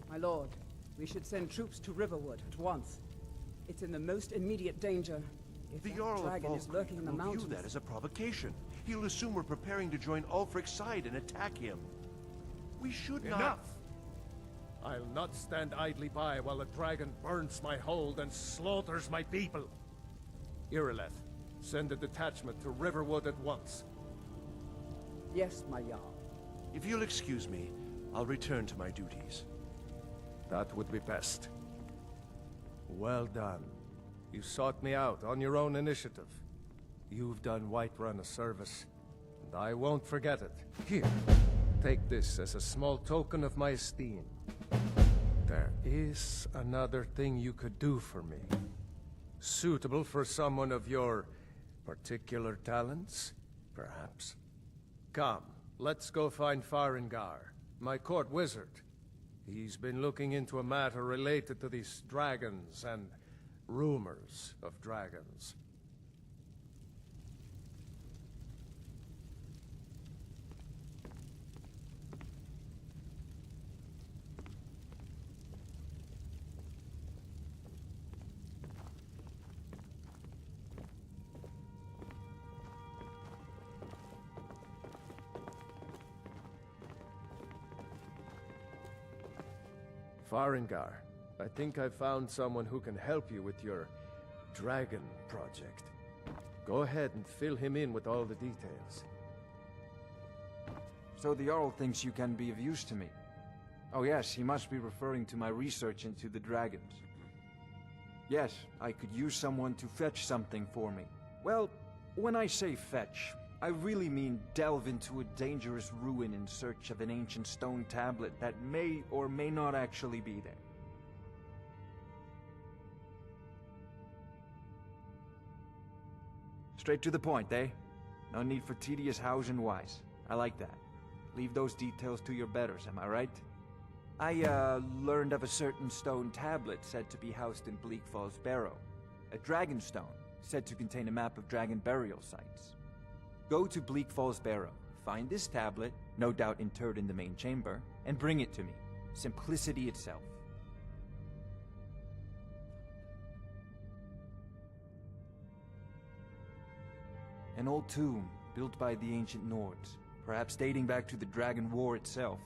My lord, we should send troops to Riverwood at once. It's in the most immediate danger. If The that Jarl of dragon is lurking in the will view mountains... that as a provocation. He'll assume we're preparing to join Ulfric's side and attack him. We should not... Enough! I'll not stand idly by while the dragon burns my hold and slaughters my people. Irileth, send a detachment to Riverwood at once. Yes, my Jarl. If you'll excuse me, I'll return to my duties. That would be best. Well done. You sought me out on your own initiative. You've done Whiterun a service, and I won't forget it. Here, take this as a small token of my esteem. There is another thing you could do for me. Suitable for someone of your particular talents, perhaps. Come, let's go find Farengar, my court wizard. He's been looking into a matter related to these dragons and rumors of dragons. Farengar, I think I found someone who can help you with your dragon project. Go ahead and fill him in with all the details. So the Jarl thinks you can be of use to me. Oh yes, he must be referring to my research into the dragons. Yes, I could use someone to fetch something for me. Well, when I say fetch, I really mean delve into a dangerous ruin in search of an ancient stone tablet that may or may not actually be there. Straight to the point, eh? No need for tedious hows and whys. I like that. Leave those details to your betters, am I right? I, learned of a certain stone tablet said to be housed in Bleak Falls Barrow. A dragon stone, said to contain a map of dragon burial sites. Go to Bleak Falls Barrow, find this tablet, no doubt interred in the main chamber, and bring it to me. Simplicity itself. An old tomb, built by the ancient Nords, perhaps dating back to the Dragon War itself.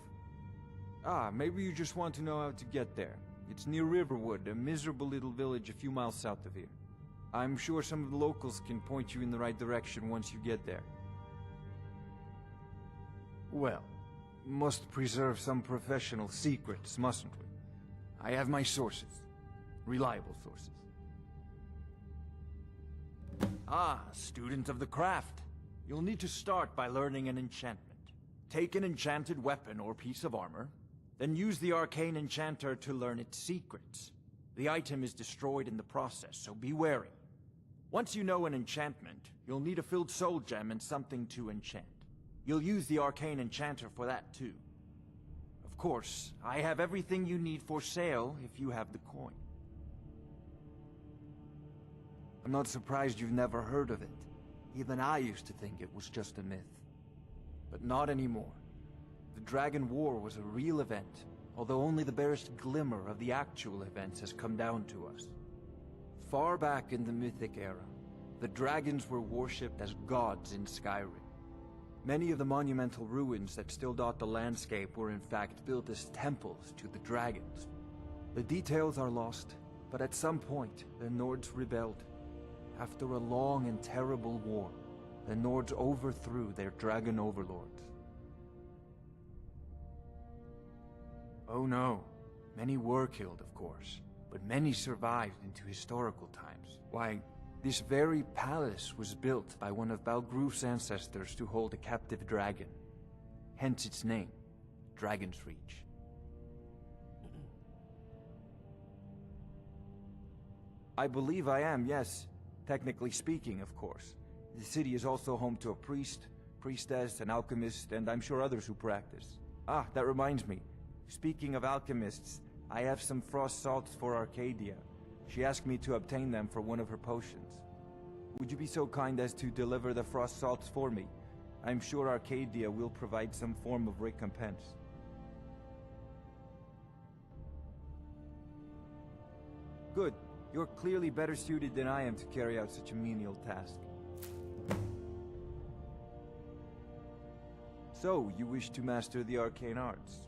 Ah, maybe you just want to know how to get there. It's near Riverwood, a miserable little village a few miles south of here. I'm sure some of the locals can point you in the right direction once you get there. Well, must preserve some professional secrets, mustn't we? I have my sources. Reliable sources. Ah, student of the craft. You'll need to start by learning an enchantment. Take an enchanted weapon or piece of armor, then use the arcane enchanter to learn its secrets. The item is destroyed in the process, so be wary. Once you know an enchantment, you'll need a filled soul gem and something to enchant. You'll use the arcane enchanter for that too. Of course, I have everything you need for sale if you have the coin. I'm not surprised you've never heard of it. Even I used to think it was just a myth. But not anymore. The Dragon War was a real event, although only the barest glimmer of the actual events has come down to us. Far back in the Mythic era, the dragons were worshipped as gods in Skyrim. Many of the monumental ruins that still dot the landscape were in fact built as temples to the dragons. The details are lost, but at some point, the Nords rebelled. After a long and terrible war, the Nords overthrew their dragon overlords. Oh no, many were killed, of course, but many survived into historical times. Why, this very palace was built by one of Balgroof's ancestors to hold a captive dragon. Hence its name, Dragon's Reach. I believe I am, yes. Technically speaking, of course. The city is also home to a priest, priestess, an alchemist, and I'm sure others who practice. Ah, that reminds me. Speaking of alchemists, I have some frost salts for Arcadia. She asked me to obtain them for one of her potions. Would you be so kind as to deliver the frost salts for me? I'm sure Arcadia will provide some form of recompense. Good. You're clearly better suited than I am to carry out such a menial task. So, you wish to master the arcane arts?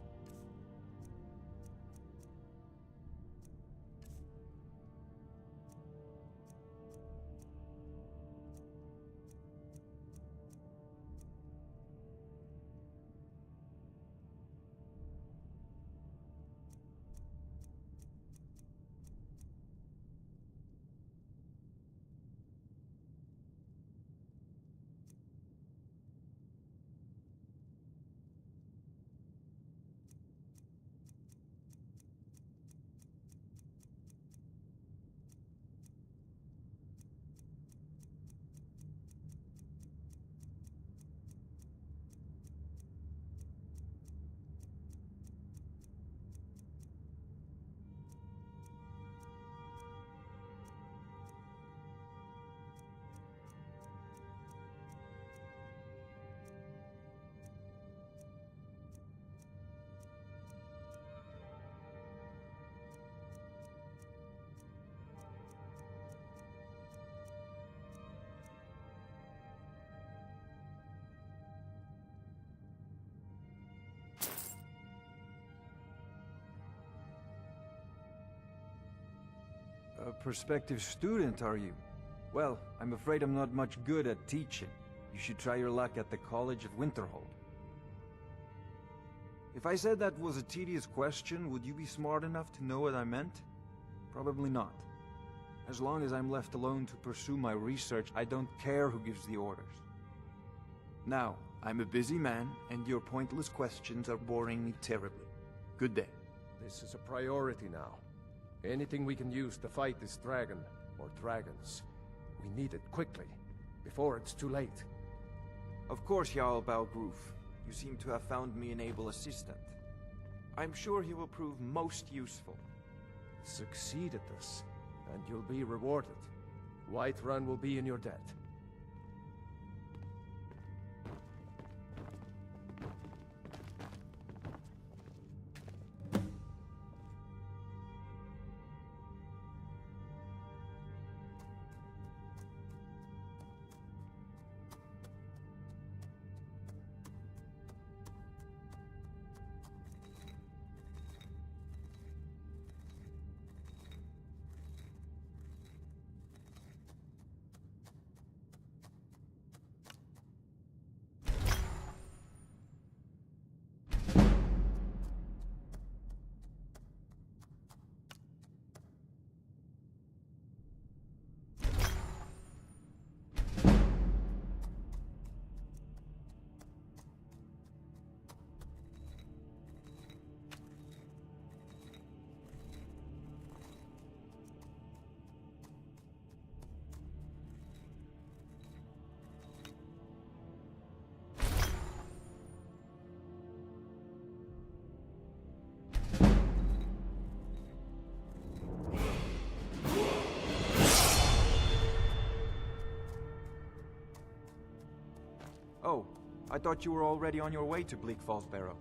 A prospective student, are you? Well, I'm afraid I'm not much good at teaching. You should try your luck at the College of Winterhold. If I said that was a tedious question, would you be smart enough to know what I meant? Probably not. As long as I'm left alone to pursue my research, I don't care who gives the orders. Now, I'm a busy man, and your pointless questions are boring me terribly. Good day. This is a priority now. Anything we can use to fight this dragon, or dragons, we need it quickly, before it's too late. Of course, Jarl Balgroof. You seem to have found me an able assistant. I'm sure he will prove most useful. Succeed at this, and you'll be rewarded. Whiterun will be in your debt. Oh, I thought you were already on your way to Bleak Falls Barrow.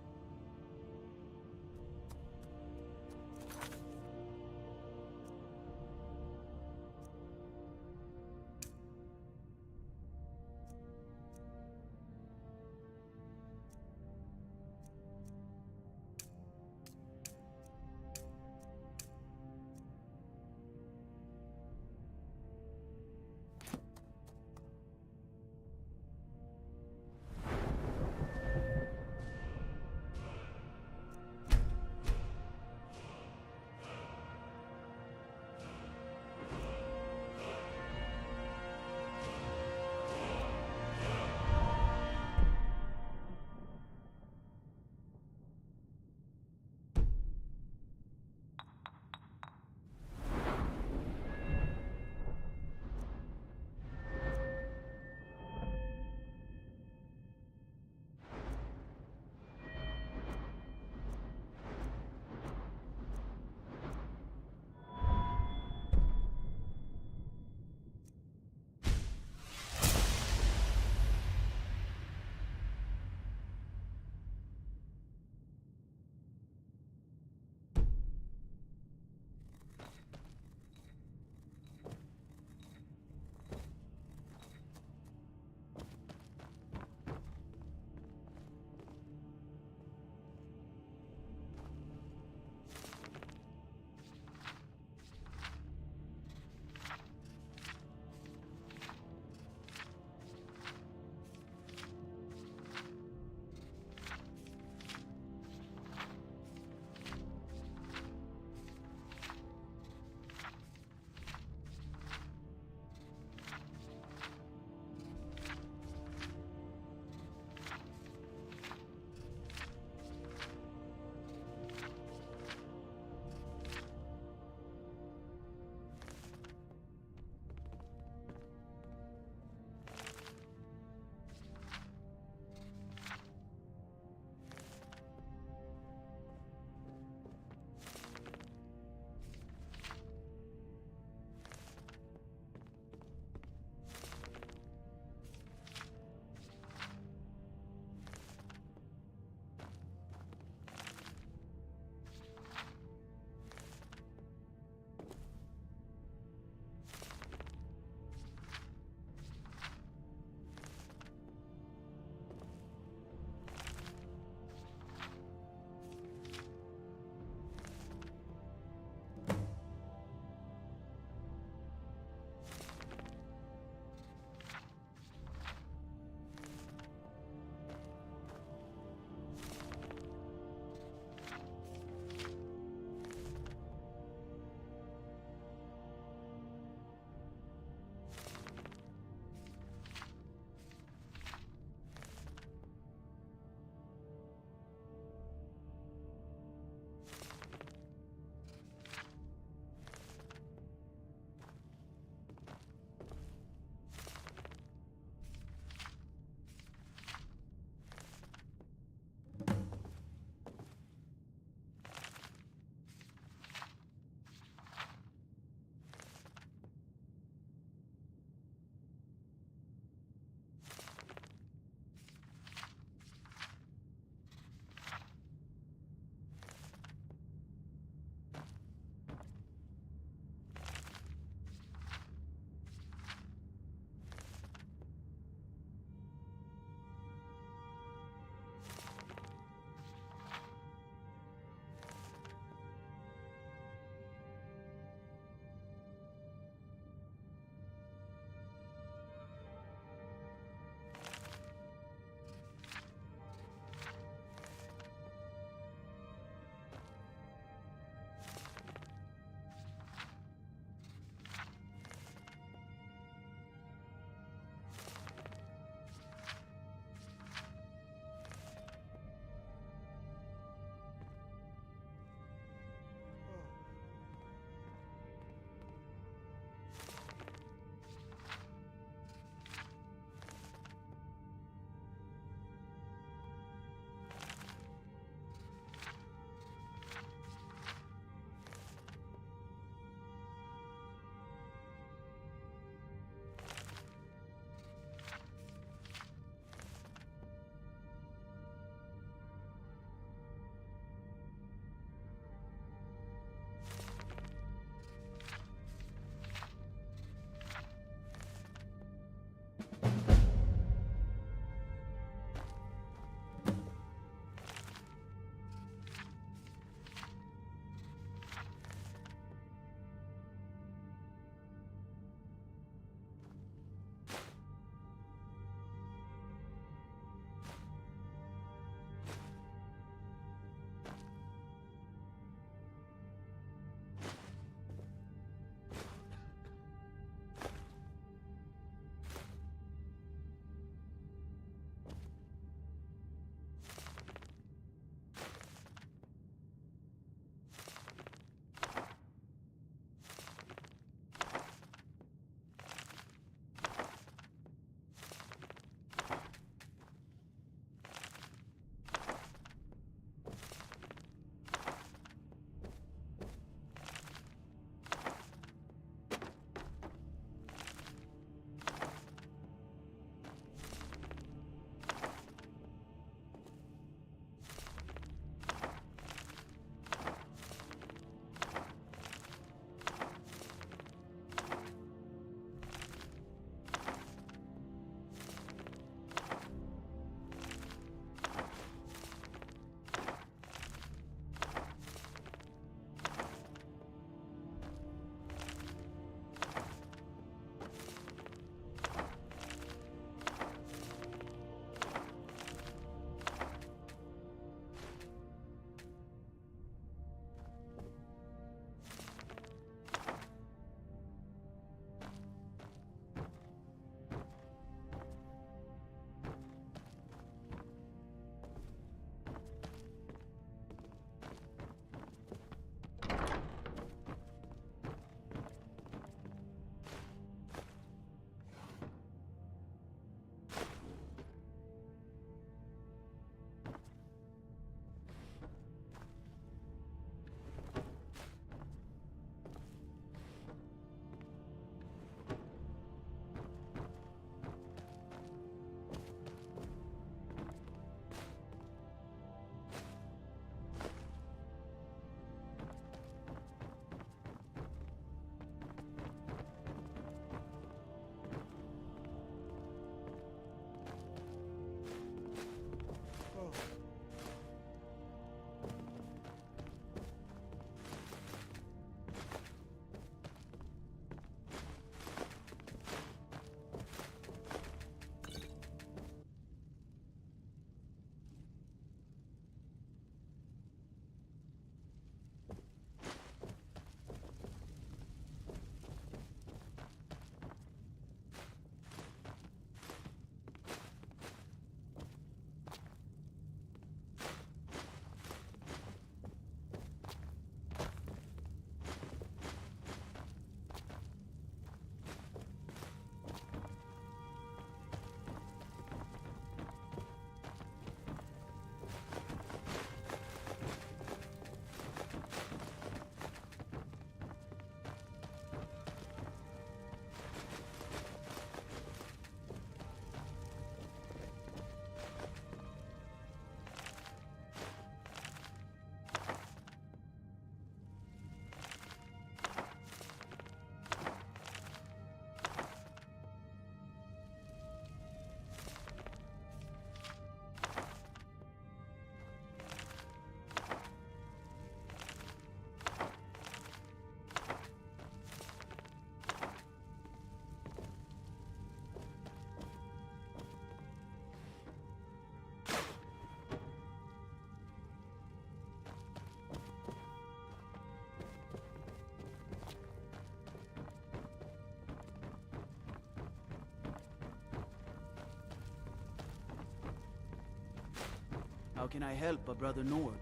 How can I help a brother Nord?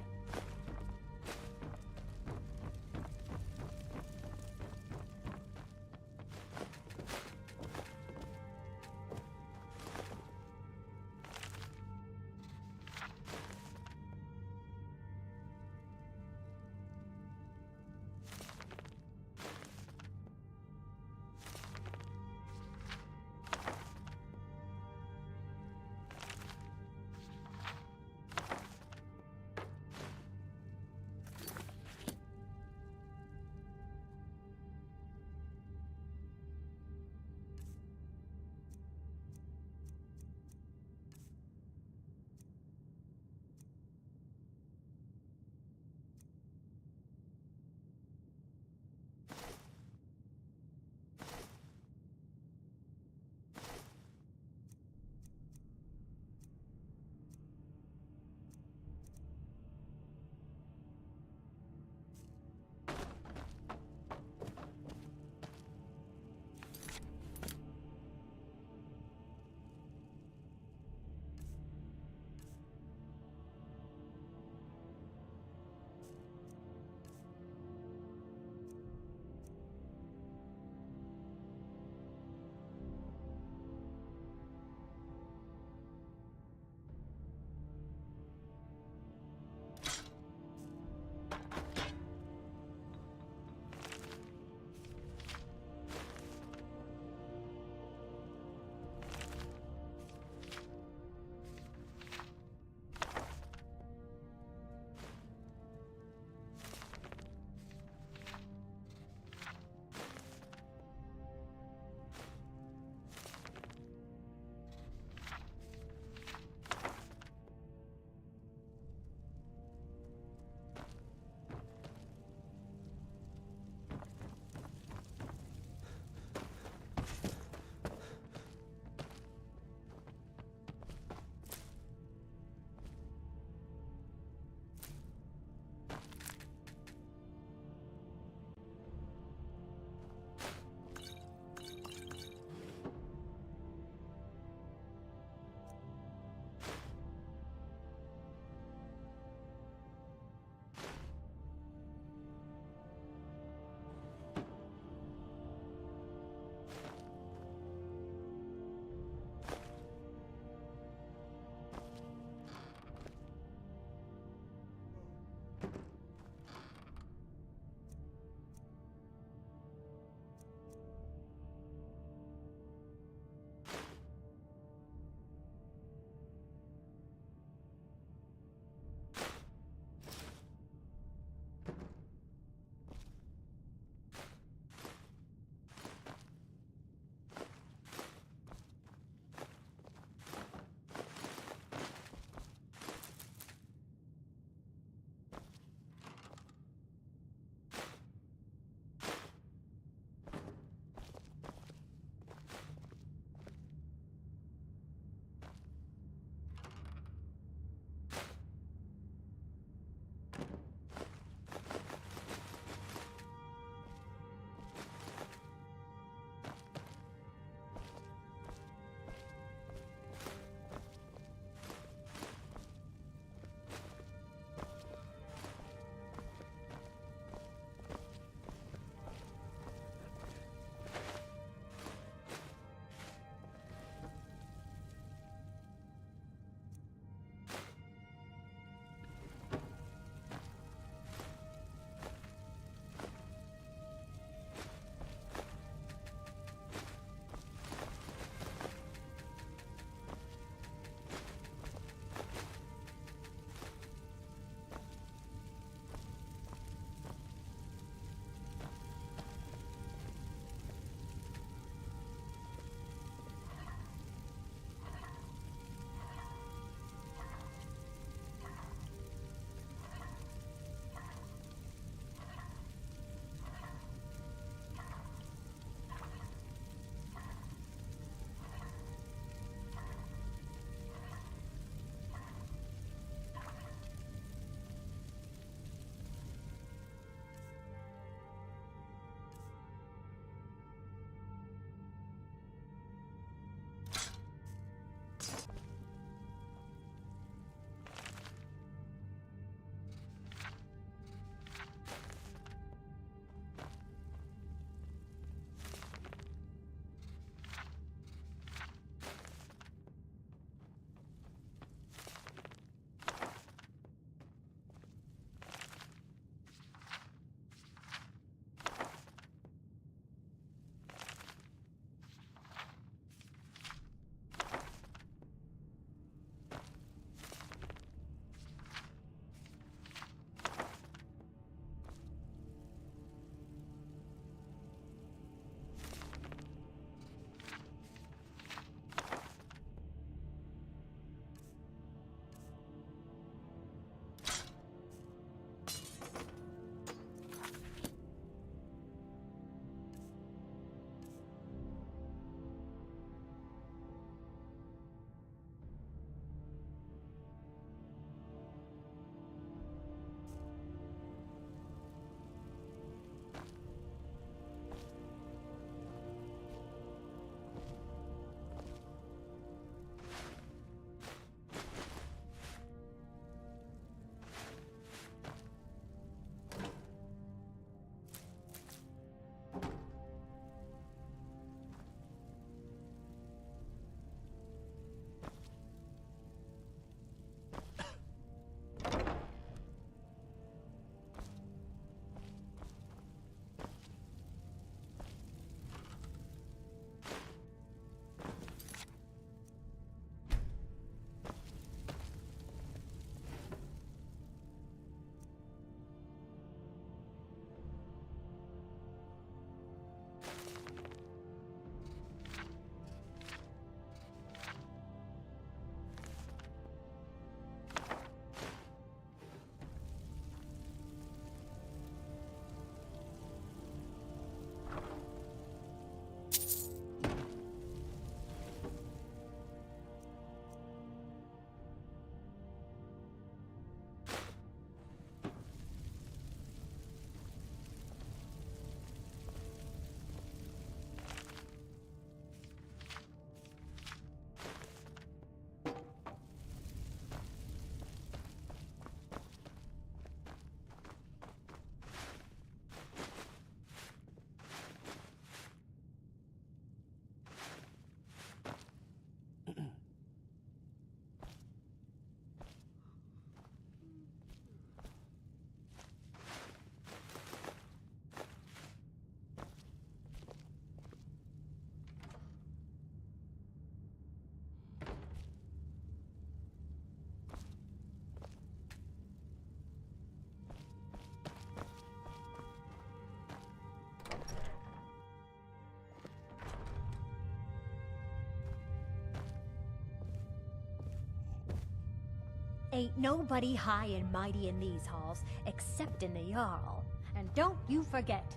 Ain't nobody high and mighty in these halls, except in the Jarl. And don't you forget.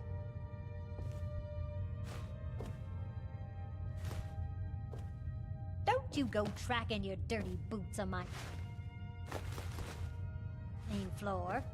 Don't you go tracking your dirty boots on my main floor.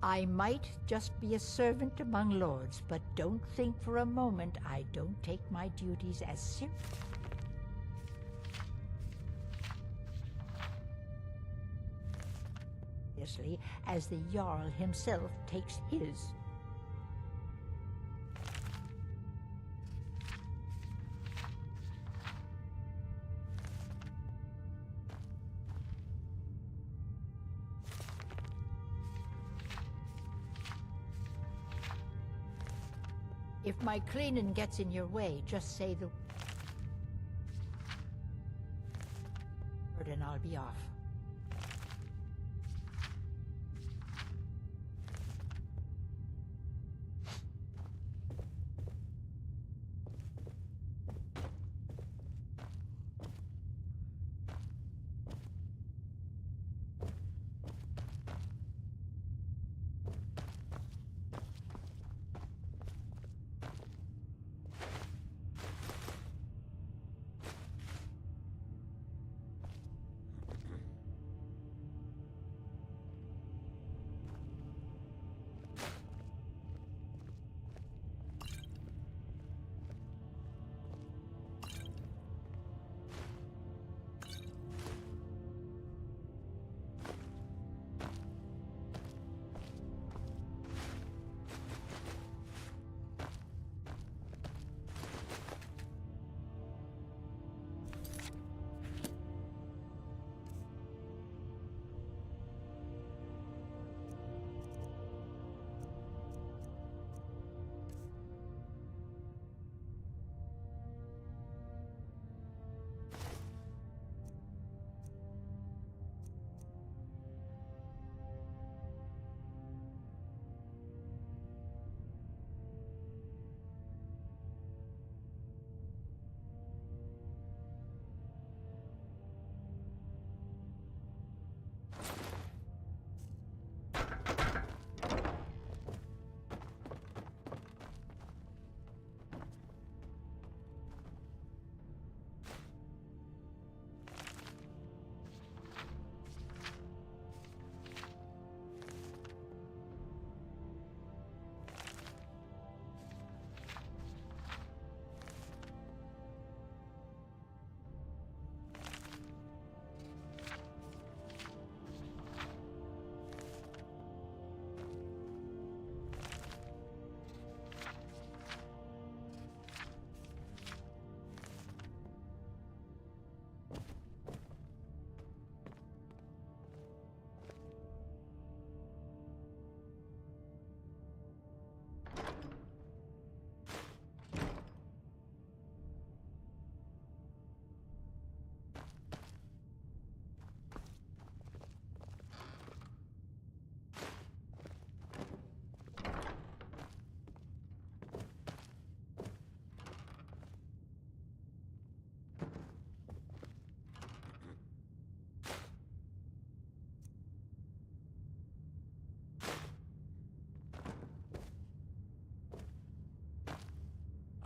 I might just be a servant among lords, but don't think for a moment I don't take my duties as seriously as the Jarl himself takes his. If my cleaning gets in your way, just say the word and I'll be off.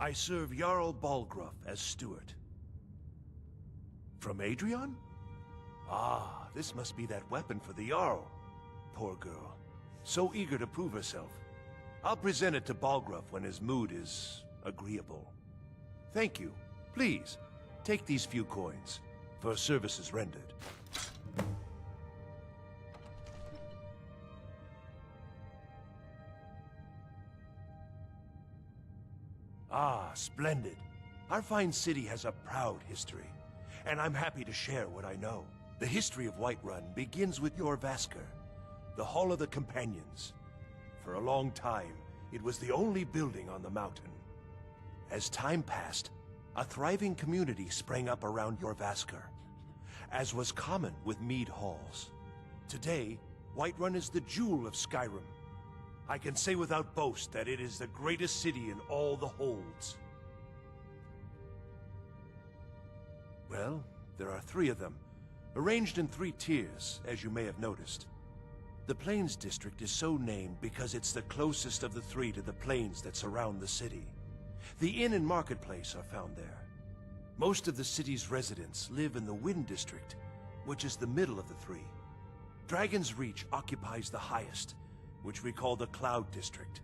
I serve Jarl Balgruuf as steward. From Adrian? Ah, this must be that weapon for the Jarl. Poor girl. So eager to prove herself. I'll present it to Balgruuf when his mood is agreeable. Thank you. Please, take these few coins for services rendered. Ah, splendid. Our fine city has a proud history, and I'm happy to share what I know. The history of Whiterun begins with Jorrvaskr, the Hall of the Companions. For a long time, it was the only building on the mountain. As time passed, a thriving community sprang up around Jorrvaskr, as was common with mead halls. Today, Whiterun is the jewel of Skyrim. I can say without boast that it is the greatest city in all the holds. Well, there are 3 of them, arranged in 3 tiers, as you may have noticed. The Plains District is so named because it's the closest of the 3 to the plains that surround the city. The inn and marketplace are found there. Most of the city's residents live in the Wind District, which is the middle of the 3. Dragon's Reach occupies the highest, which we call the Cloud District.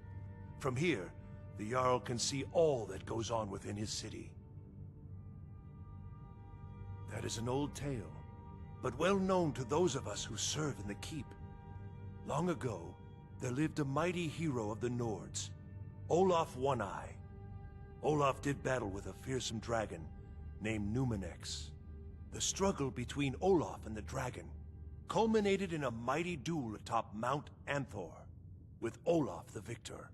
From here, the Jarl can see all that goes on within his city. That is an old tale, but well known to those of us who serve in the keep. Long ago, there lived a mighty hero of the Nords, Olaf One-Eye. Olaf did battle with a fearsome dragon named Numenex. The struggle between Olaf and the dragon culminated in a mighty duel atop Mount Anthor, with Olaf the victor.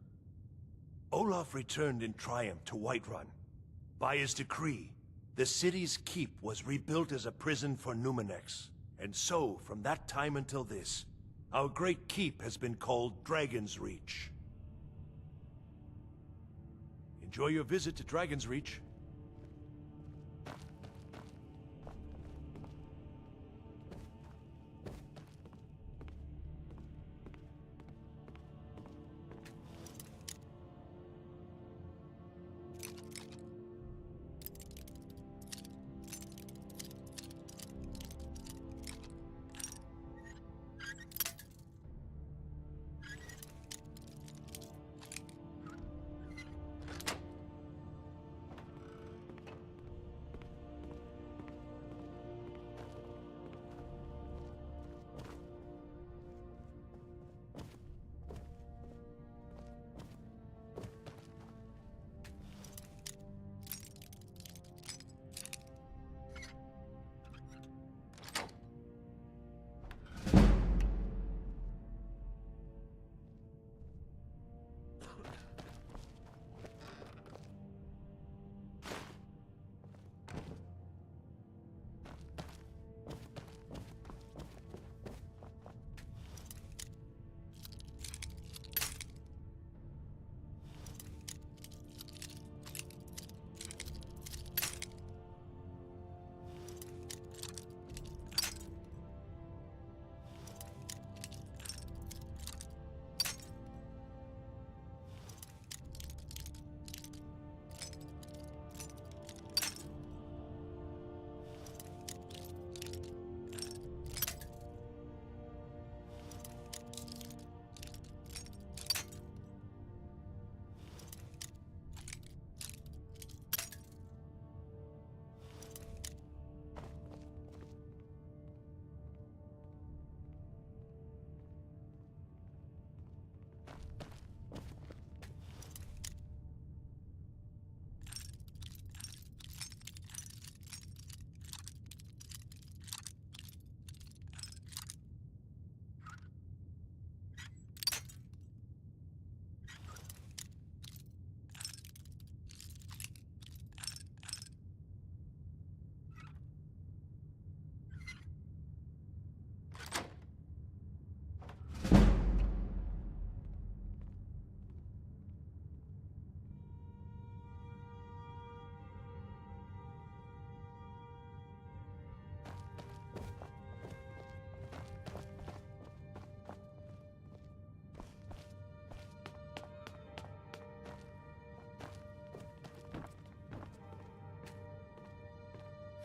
Olaf returned in triumph to Whiterun. By his decree, the city's keep was rebuilt as a prison for Numenex, and so, from that time until this, our great keep has been called Dragon's Reach. Enjoy your visit to Dragon's Reach.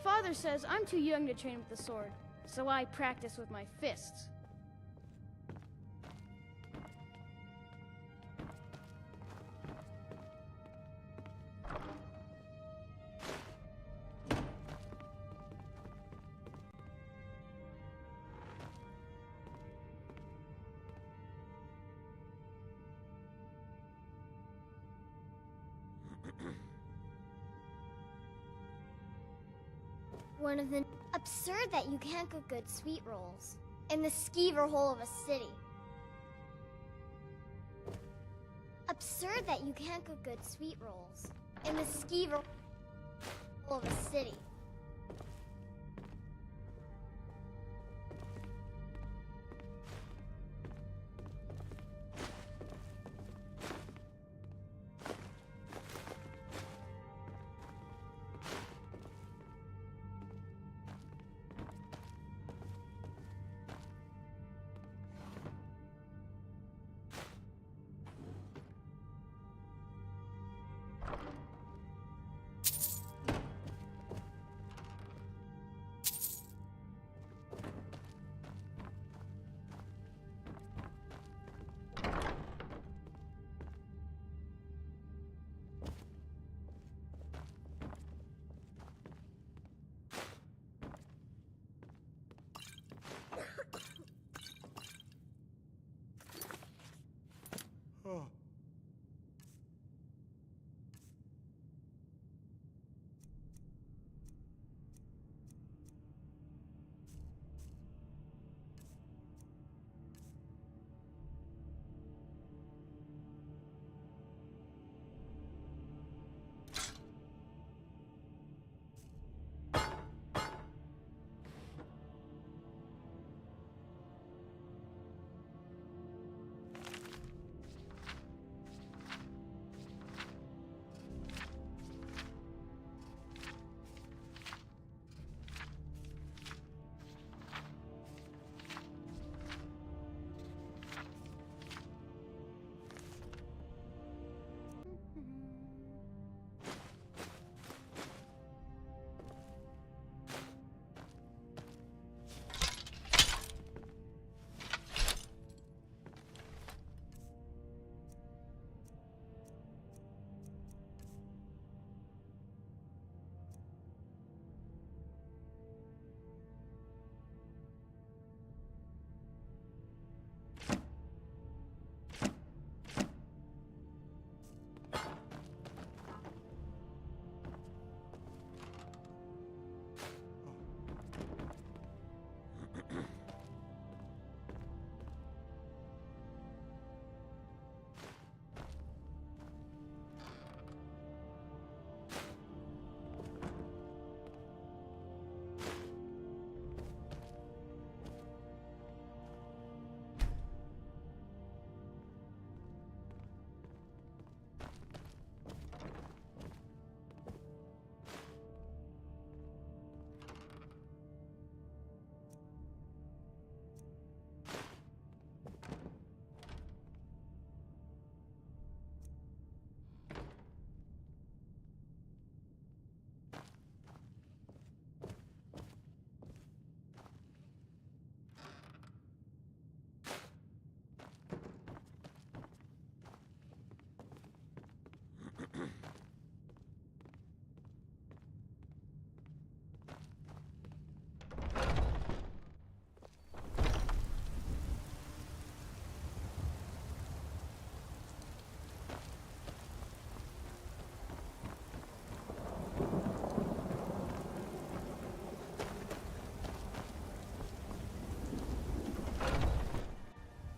Father says I'm too young to train with the sword, so I practice with my fists. One of the Absurd that you can't cook good sweet rolls in the skeever hole of a city. Absurd that you can't cook good sweet rolls in the skeever hole of a city. Oh.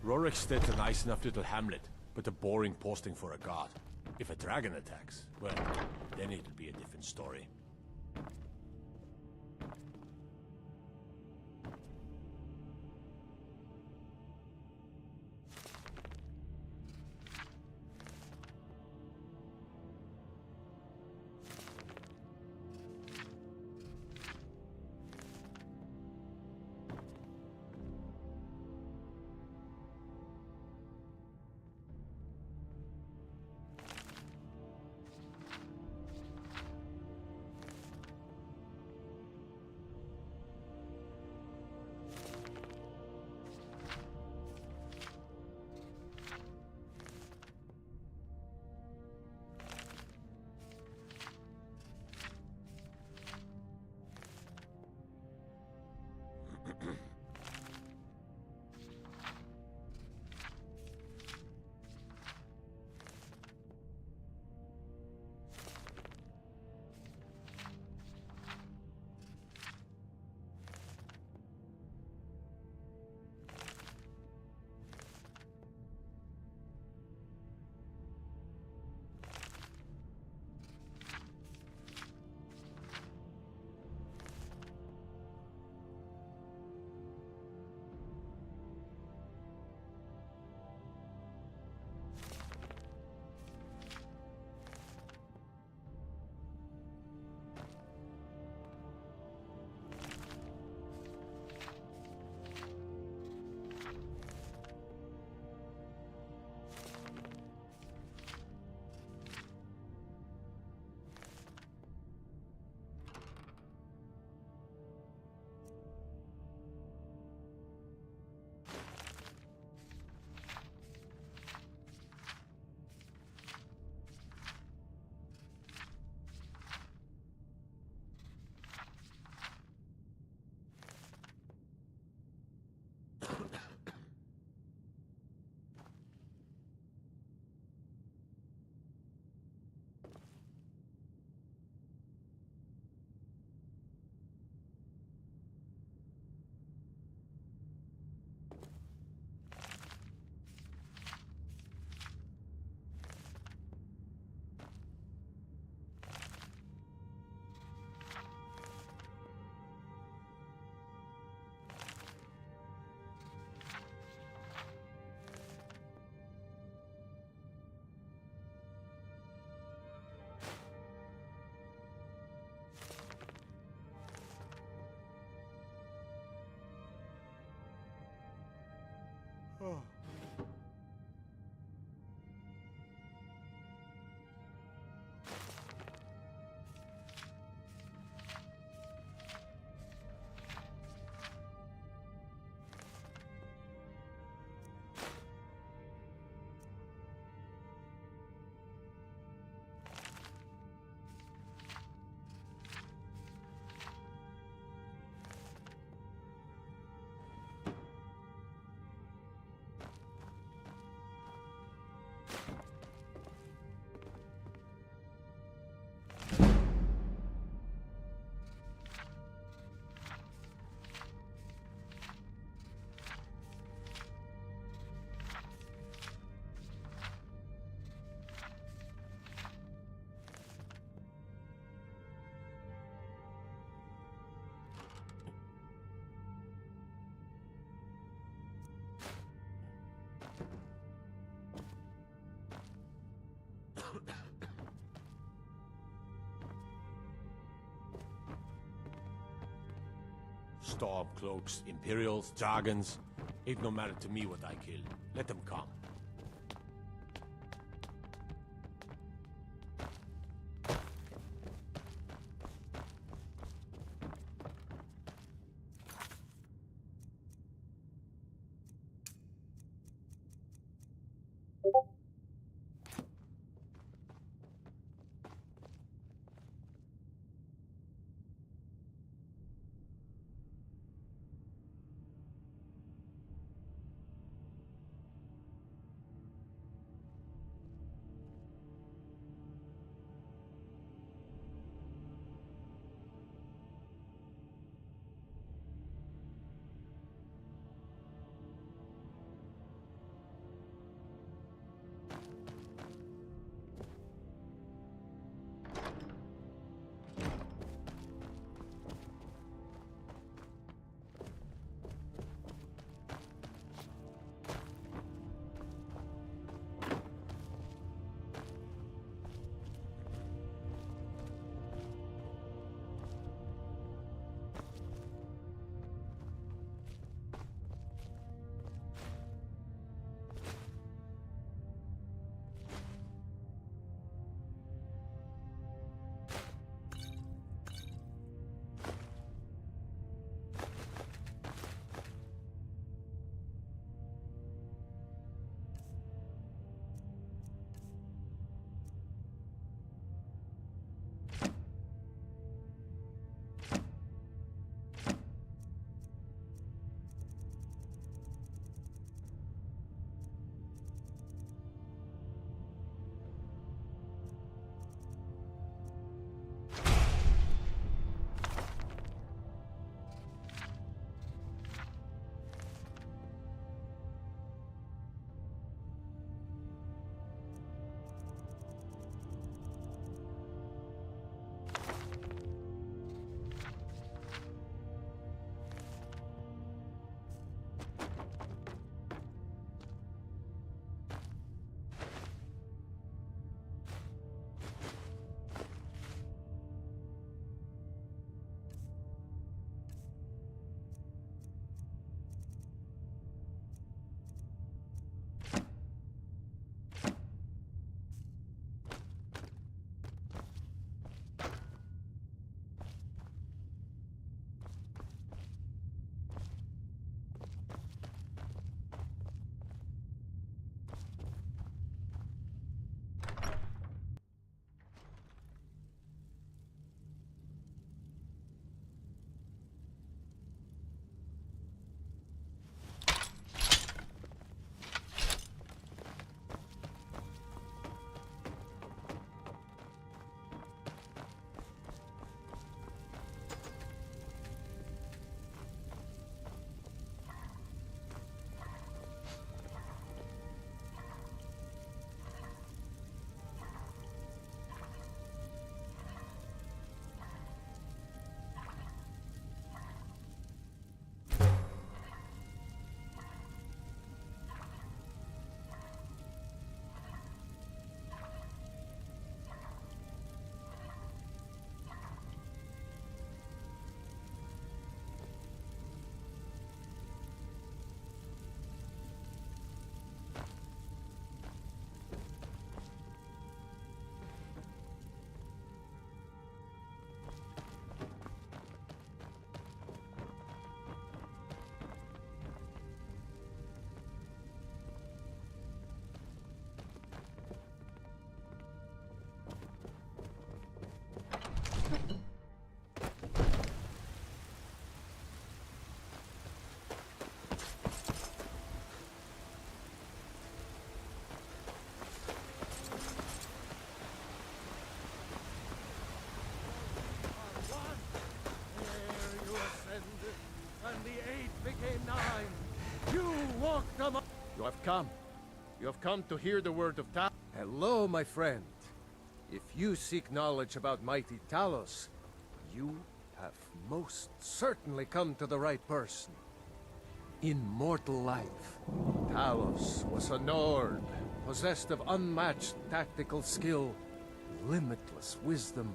Roriksted's a nice enough little hamlet, but a boring posting for a god. If a dragon attacks, well, then it'll be a different story. Stormcloaks, Imperials, Dragons. It no matter to me what I kill. Let them come. You have come. You have come to hear the word of Talos. Hello, my friend. If you seek knowledge about mighty Talos, you have most certainly come to the right person. In mortal life, Talos was a Nord, possessed of unmatched tactical skill, limitless wisdom,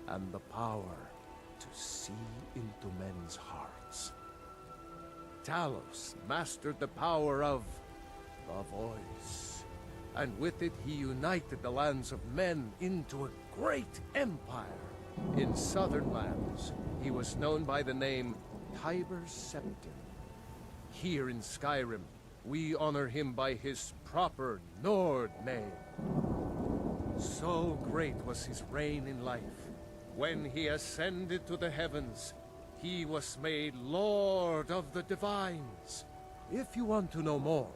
and the power to see into men's hearts. Talos mastered the power of the voice. And with it he united the lands of men into a great empire. In southern lands, he was known by the name Tiber Septim. Here in Skyrim, we honor him by his proper Nord name. So great was his reign in life. When he ascended to the heavens, he was made Lord of the Divines. If you want to know more,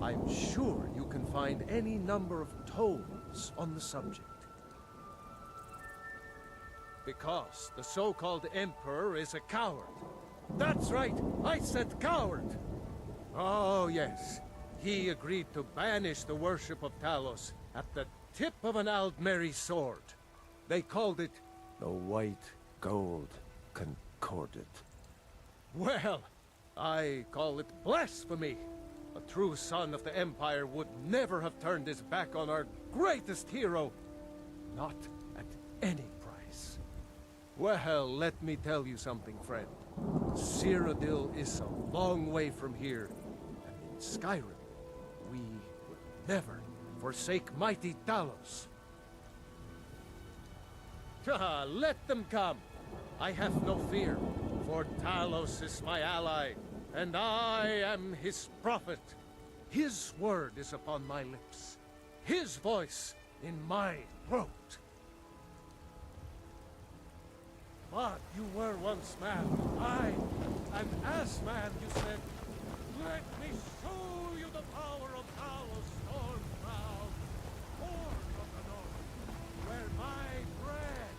I'm sure you can find any number of tomes on the subject. Because the so-called Emperor is a coward. That's right, I said coward! Oh yes, he agreed to banish the worship of Talos at the tip of an Aldmeri sword. They called it the White Gold Concordat. Well, I call it blasphemy. A true son of the Empire would never have turned his back on our greatest hero. Not at any price. Well, let me tell you something, friend. Cyrodiil is a long way from here, and in Skyrim, we will never forsake mighty Talos. Let them come. I have no fear, for Talos is my ally, and I am his prophet. His word is upon my lips, his voice in my throat. But you were once man. I, an ass man, you said. Let me show you the power of Talos Stormcloud, born of the north, where my bread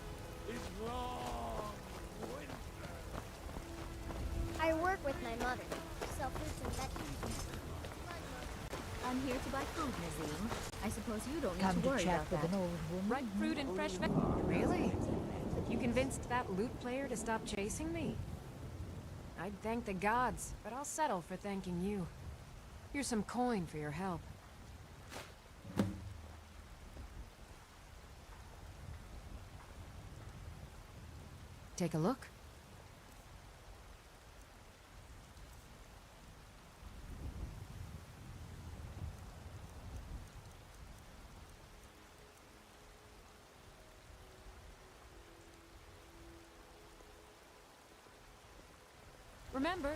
is long winter. I work with my mother. Sell fruits and vegetables. I'm here to buy food, Nazim. I suppose you don't need Come to to worry chat about with that. an old woman. Ripe fruit and fresh Really? You convinced that loot player to stop chasing me? I'd thank the gods, but I'll settle for thanking you. Here's some coin for your help. Take a look. Remember,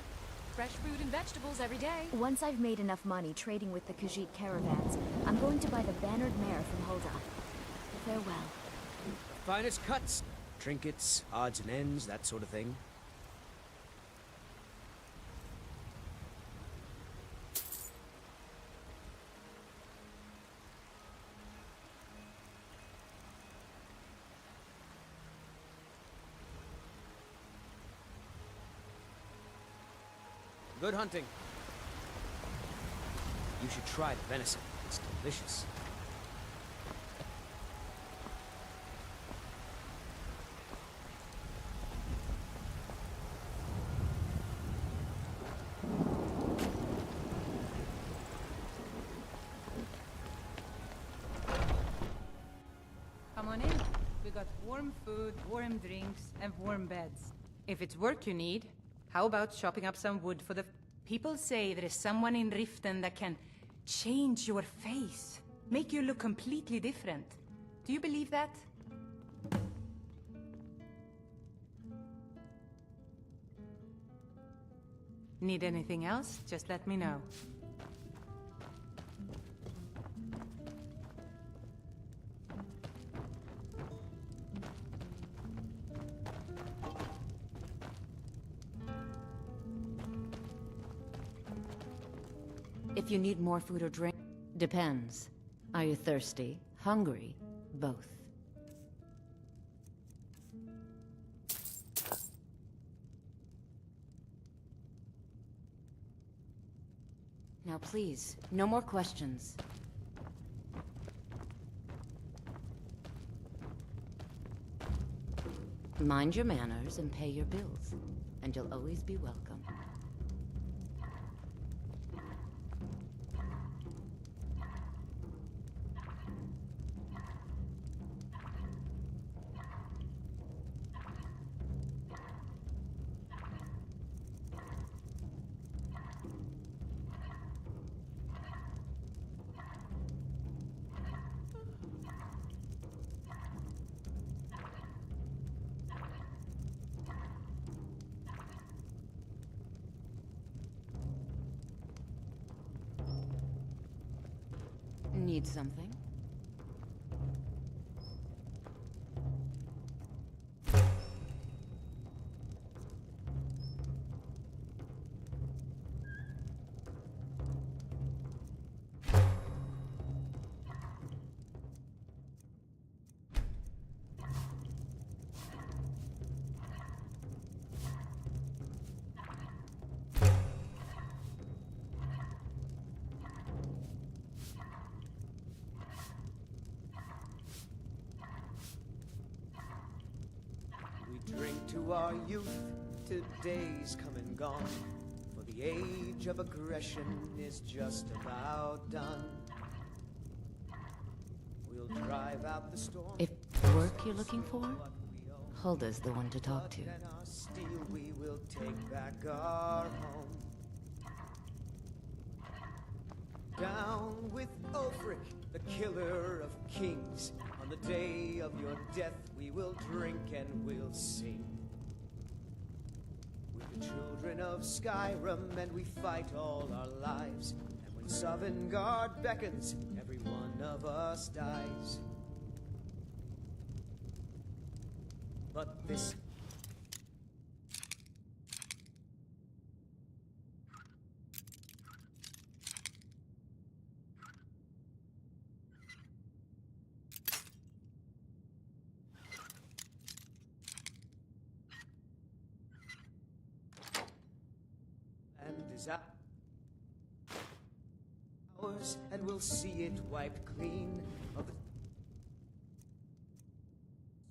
fresh fruit and vegetables every day. Once I've made enough money trading with the Khajiit caravans, I'm going to buy the bannered mare from Hulda. Farewell. Finest cuts, trinkets, odds and ends, that sort of thing. Good hunting. You should try the venison. It's delicious. Come on in. We got warm food, warm drinks, and warm beds. If it's work you need, how about chopping up some wood for the... People say there is someone in Riften that can change your face, make you look completely different. Do you believe that? Need anything else? Just let me know. If you need more food or drink, depends. Are you thirsty, hungry, both? Now please, no more questions. Mind your manners and pay your bills, and you'll always be welcome. Need something? We drink to our youth, to days come and gone, for the age of aggression is just about done. We'll drive out the storm. If work you're looking for, Hulda's the one to talk to. And our steel we will take back our home. Down with Ulfric, the killer of kings. On the day of your death we will drink and we'll sing. We're the children of Skyrim and we fight all our lives. And when Sovngarde beckons, every one of us dies. But this land is ours, and we'll see it wiped clean of the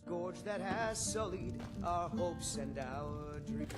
scourge that has sullied our hopes and our dreams.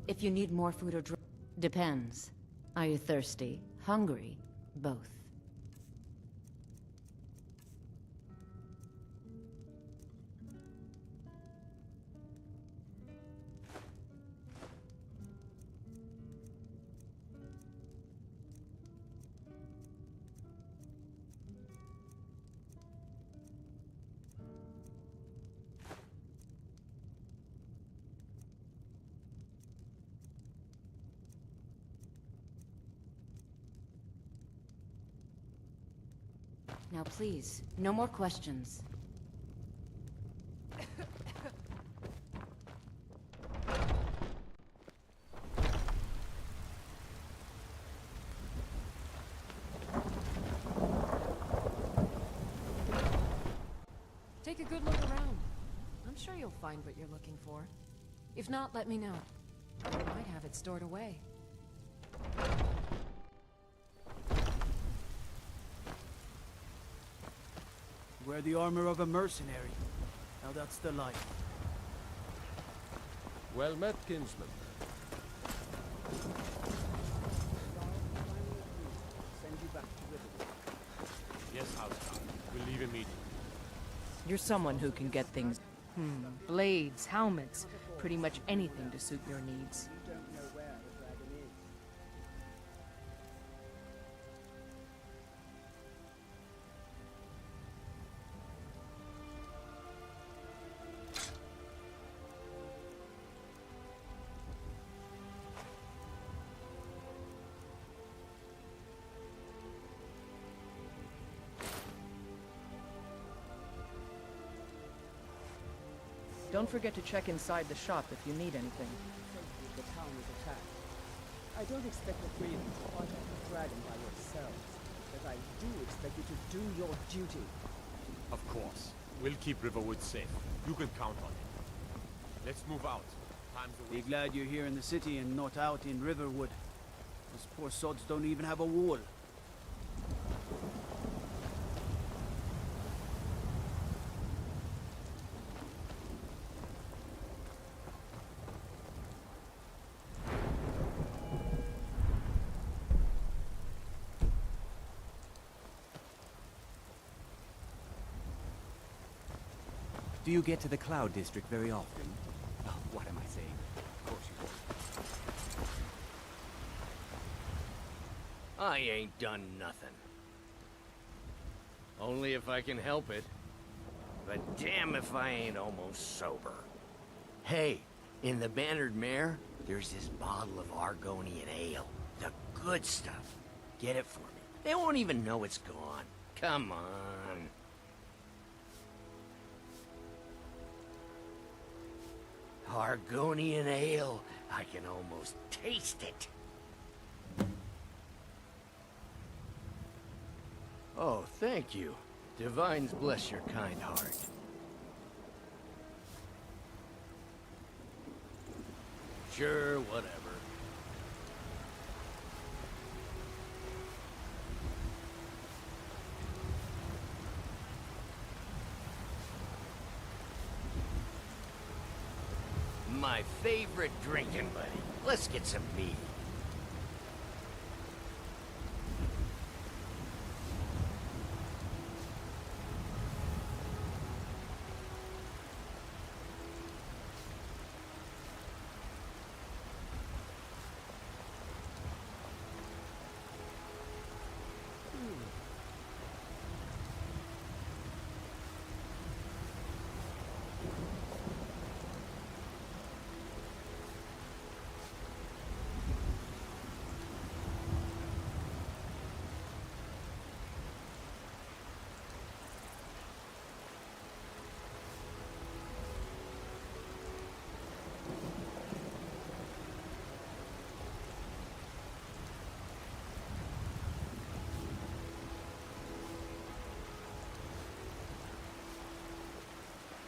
If you need more food or drink, depends. Are you thirsty? Hungry? Both. Now please, no more questions. Take a good look around. I'm sure you'll find what you're looking for. If not, let me know. I might have it stored away. Wear the armor of a mercenary. Now that's the life. Well met, kinsman. Yes, Houseguard. We'll leave immediately. You're someone who can get things. Blades, helmets, pretty much anything to suit your needs. Don't forget to check inside the shop if you need anything. The town is attacked. I don't expect the three of you to fight off the dragon by yourselves, but I do expect you to do your duty. Of course. We'll keep Riverwood safe. You can count on it. Let's move out. Time's a Be glad you're here in the city and not out in Riverwood. Those poor sods don't even have a wall. Do you get to the Cloud District very often? Oh, what am I saying? Of course you I ain't done nothing. Only if I can help it. But damn if I ain't almost sober. Hey, in the Bannered Mare, there's this bottle of Argonian ale. The good stuff. Get it for me. They won't even know it's gone. Come on. Argonian ale. I can almost taste it. Oh, thank you. Divines bless your kind heart. Sure, whatever. My favorite drinking buddy. Let's get some mead.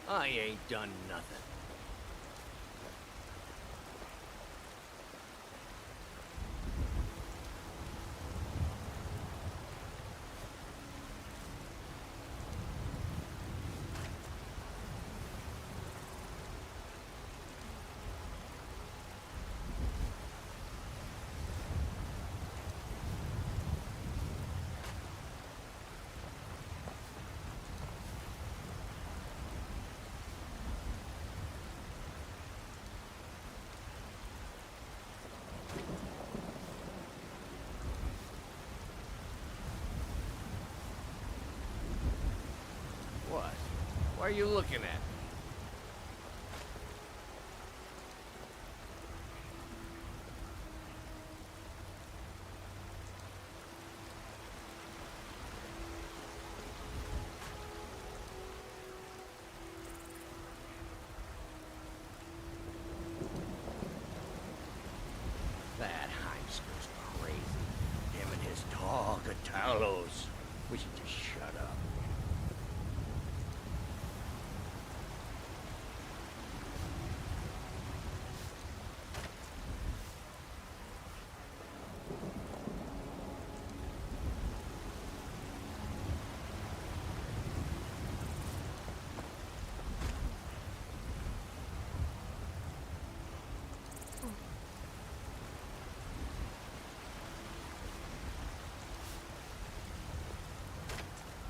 I ain't done nothing. What? What are you looking at? fellows. We should just shut up.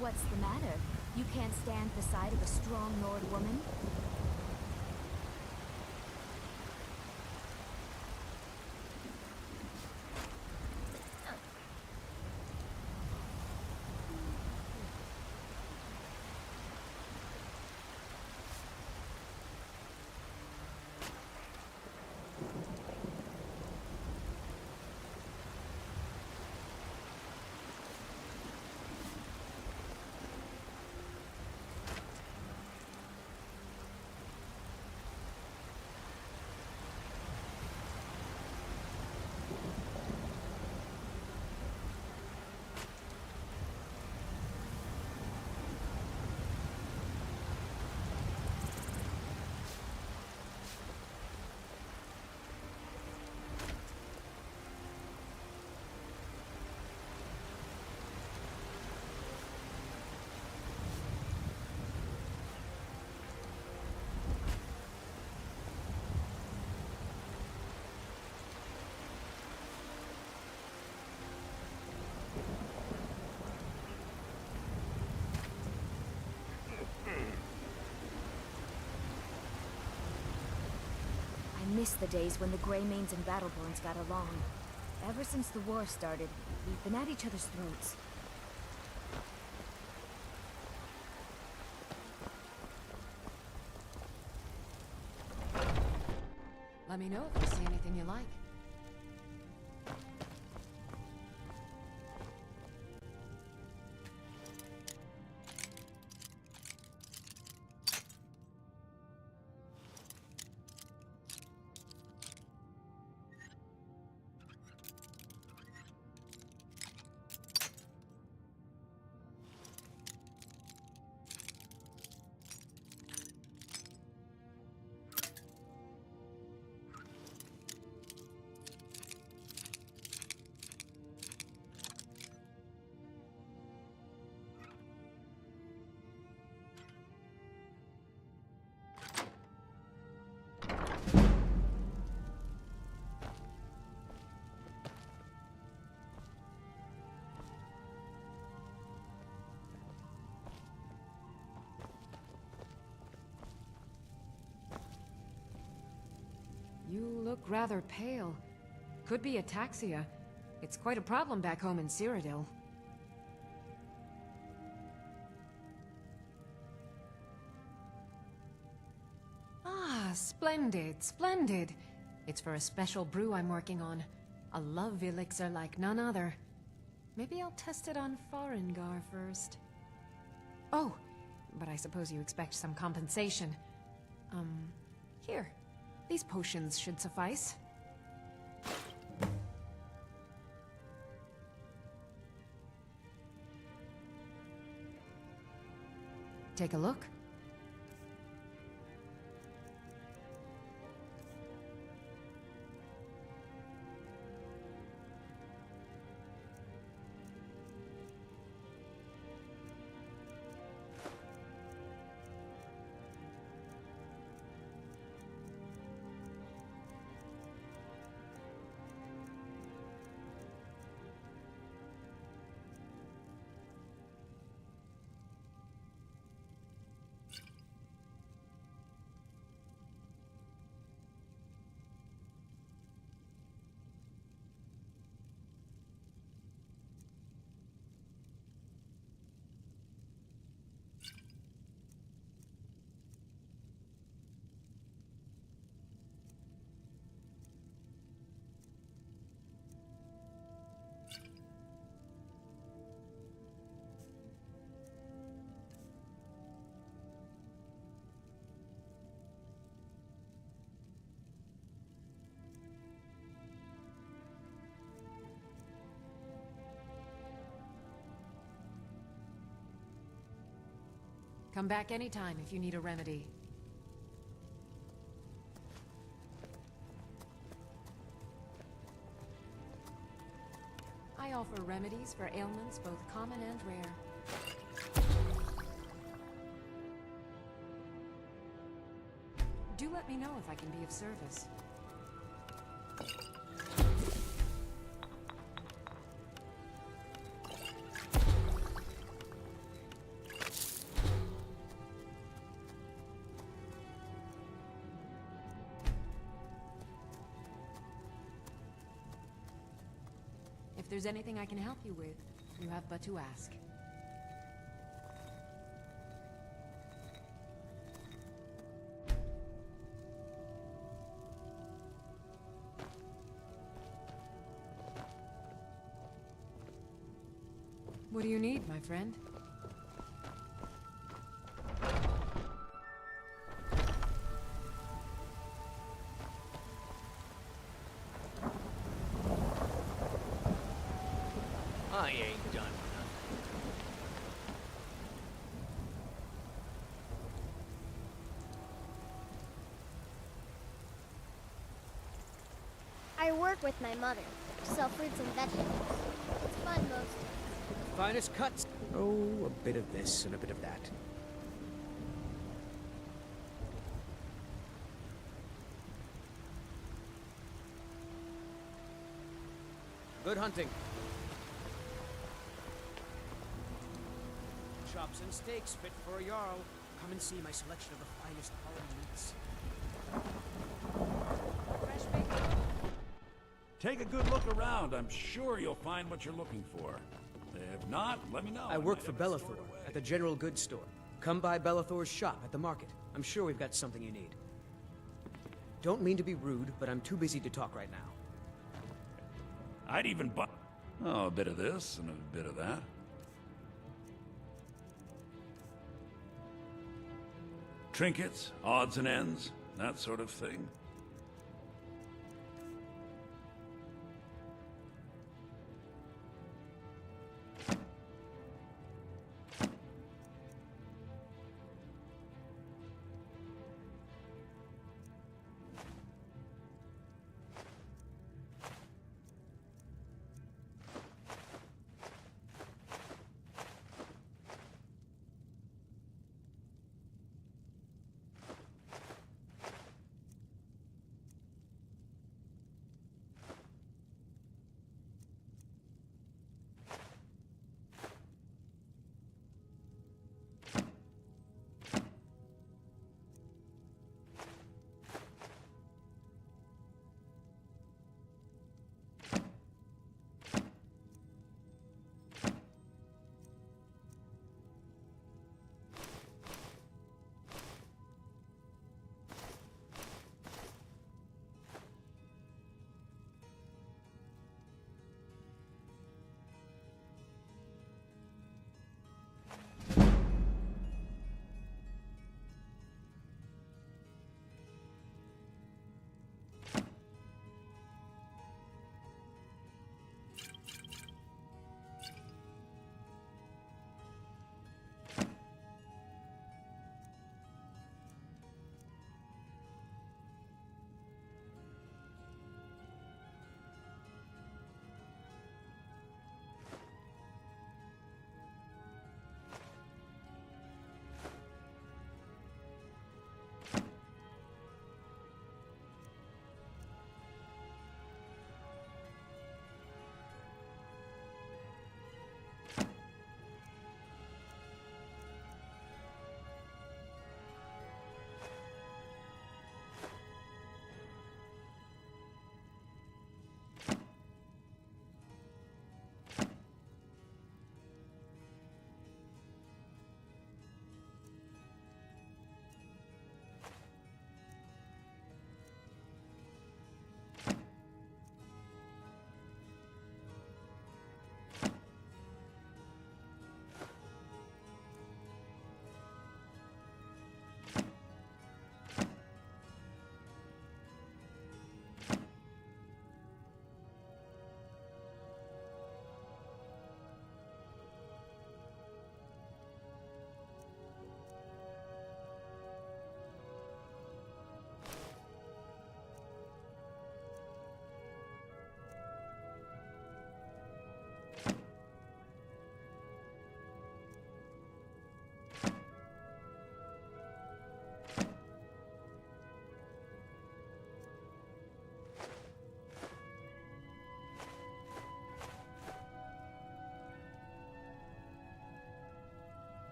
What's the matter? You can't stand the sight of a strong Nord woman? I miss the days when the Greymanes and Battleborns got along. Ever since the war started, we've been at each other's throats. Let me know if you see anything you like. You look rather pale. Could be ataxia. It's quite a problem back home in Cyrodiil. Ah, splendid, splendid. It's for a special brew I'm working on. A love elixir like none other. Maybe I'll test it on Farengar first. Oh, but I suppose you expect some compensation. Here. These potions should suffice. Take a look. Come back anytime if you need a remedy. I offer remedies for ailments both common and rare. Do let me know if I can be of service. If there's anything I can help you with, you have but to ask. What do you need, my friend? I ain't done nothing. I work with my mother, sell fruits and vegetables. It's fun most days. The finest cuts. Oh, a bit of this and a bit of that. Good hunting. Chops and steaks fit for a Jarl. Come and see my selection of the finest Holland meats. Take a good look around. I'm sure you'll find what you're looking for. If not, let me know. I work for Bellathor at the general goods store. Come by Bellathor's shop at the market. I'm sure we've got something you need. Don't mean to be rude, but I'm too busy to talk right now. I'd even buy... Oh, a bit of this and a bit of that. Trinkets, odds and ends, that sort of thing.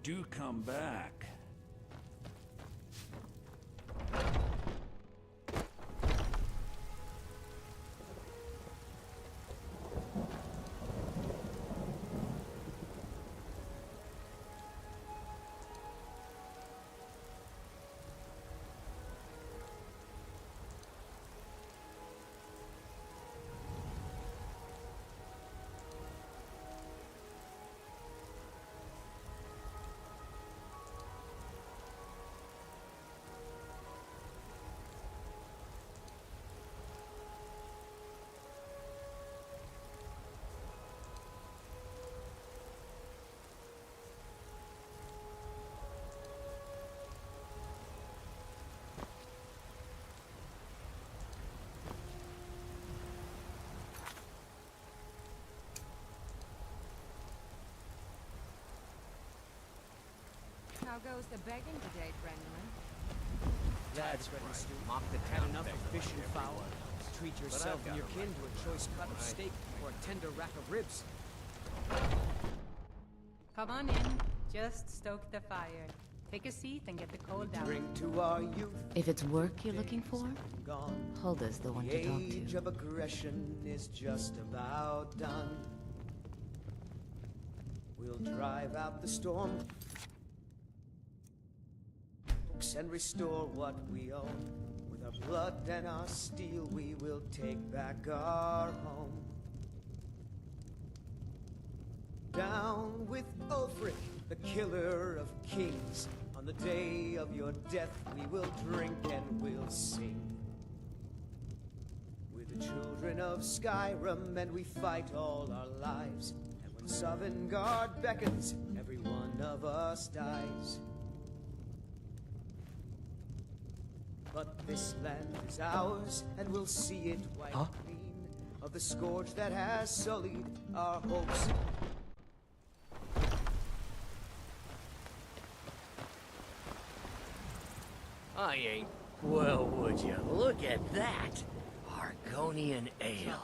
do come back. How goes the begging today, Brendan? That's ready, Stu. Had enough of fish and fowl? Treat yourself and your kin to a choice cut of steak or a tender rack of ribs. Come on in. Just stoke the fire. Take a seat and get the cold down. Drink to our youth. If it's work you're looking for, Gone. Hulda's the one The to talk age to. of aggression is just about done. We'll drive out the storm and restore what we own. With our blood and our steel, we will take back our home. Down with Ulfric, the killer of kings. On the day of your death, we will drink and we'll sing. We're the children of Skyrim, and we fight all our lives. And when Sovngarde beckons, every one of us dies. But this land is ours, and we'll see it wiped clean of the scourge that has sullied our hopes. I ain't. Well, would you? Look at that! Argonian ale.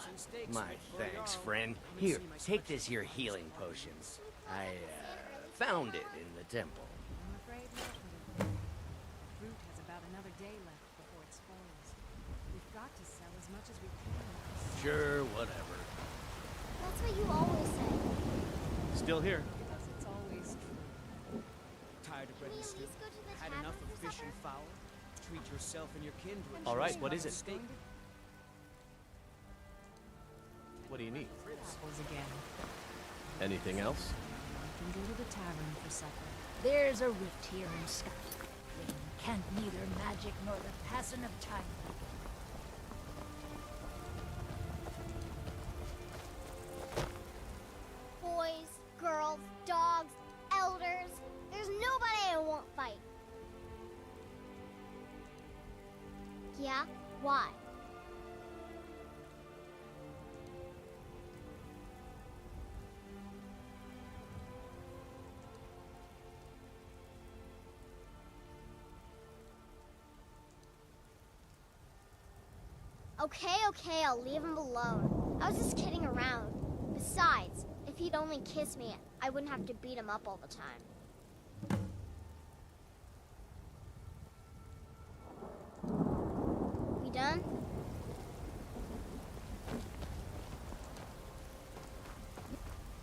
My thanks, friend. Here, take this here healing potion. I, found it in the temple. I'm afraid not. Fruit has about another day left before it spoils. We've got to sell as much as we can. Sure, whatever. That's what you always say. Still here. Because it's always true. Tired of bread and stew? Go to the Had tavern enough of for fish supper? and fowl? Treat yourself and your kin to a All right, choice what cut is of it? steak. What do you need? Apples again. Anything else? I can go to the tavern for supper. There's a rift here in Scotland. Can't neither magic nor the passing of time. Boys, girls, dogs, elders. There's nobody I won't fight. Yeah? Why? Okay, I'll leave him alone. I was just kidding around. Besides, if he'd only kiss me, I wouldn't have to beat him up all the time. We done?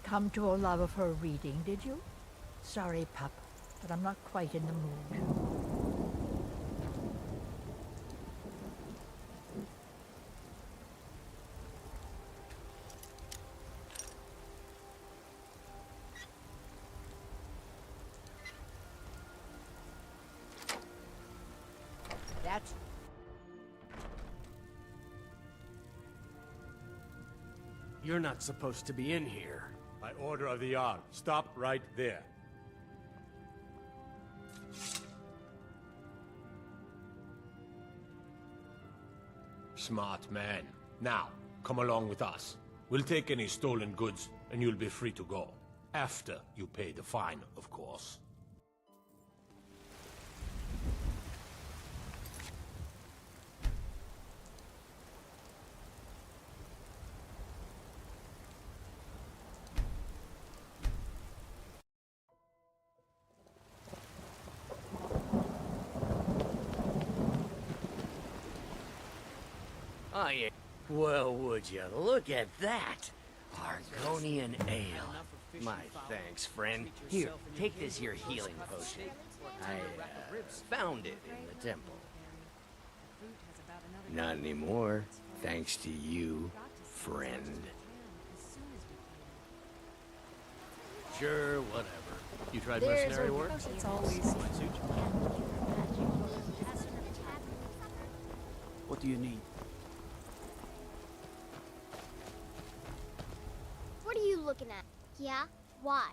Come to Olava for a reading, did you? Sorry, pup, but I'm not quite in the mood. That's... You're not supposed to be in here. By order of the Jarl, stop right there. Smart man. Now, come along with us. We'll take any stolen goods, and you'll be free to go. After you pay the fine, of course. I Well, would you look at that? Argonian ale. My thanks, friend. Here, take this here healing potion. I found it in the temple. Not anymore, thanks to you, friend. Sure, whatever. You tried mercenary work? It's always... Might suit you. What do you need? What are you looking at? Yeah? Why?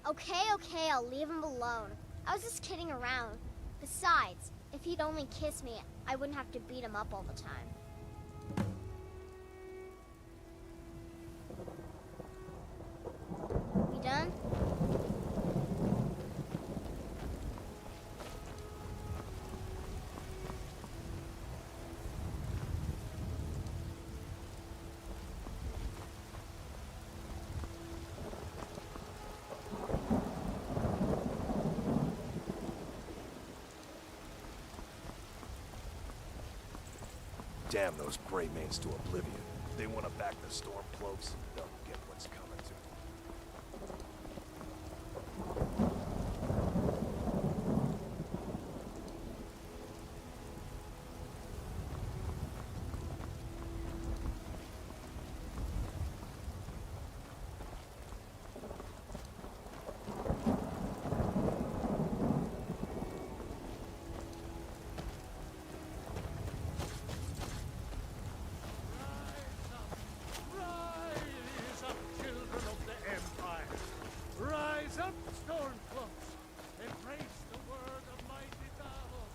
Okay, I'll leave him alone. I was just kidding around. Besides, if he'd only kiss me, I wouldn't have to beat him up all the time. We done? Damn those gray mains to oblivion. If they want to back the storm cloaks, they'll get what's coming to them. Rise up, children of the Empire! Rise up, Stormcloaks! Embrace the word of mighty Davos!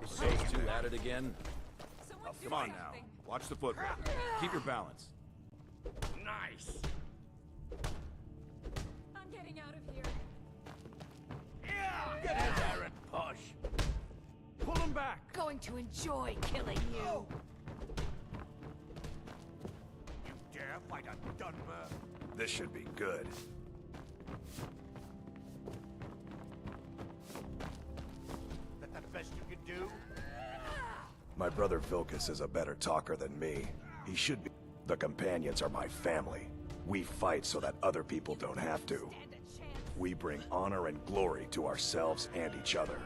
Is those two at it again? Oh, come on now. Watch the footwork. Keep your balance. Nice! I'm getting out of here. Get in there and push. Pull him back. Going to enjoy killing you. You dare fight a Dunmer? This should be good. That the best you can do? My brother Vilcus is a better talker than me. He should be. The companions are my family. We fight so that other people don't have to. We bring honor and glory to ourselves and each other.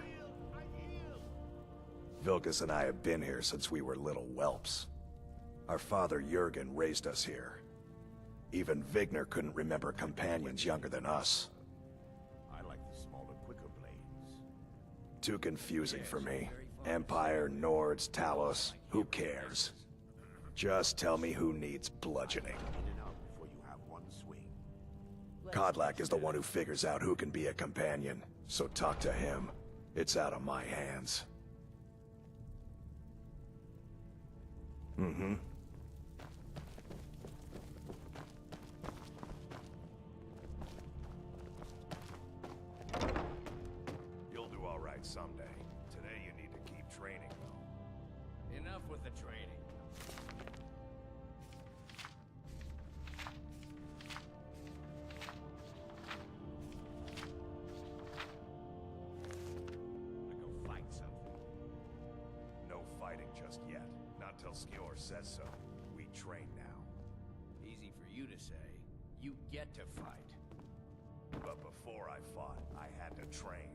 Vilcus and I have been here since we were little whelps. Our father Jurgen raised us here. Even Vigner couldn't remember companions younger than us. I like the smaller, quicker blades. Too confusing for me. Empire, Nords, Talos, who cares? Just tell me who needs bludgeoning. In and out before you have one swing. Kodlak is the one who figures out who can be a companion, so talk to him. It's out of my hands. Mm-hmm. You'll do all right someday. Today you need to keep training, though. Enough with the training. Go fight something. No fighting just yet. Not till Skior says so. We train now. Easy for you to say. You get to fight. But before I fought, I had to train.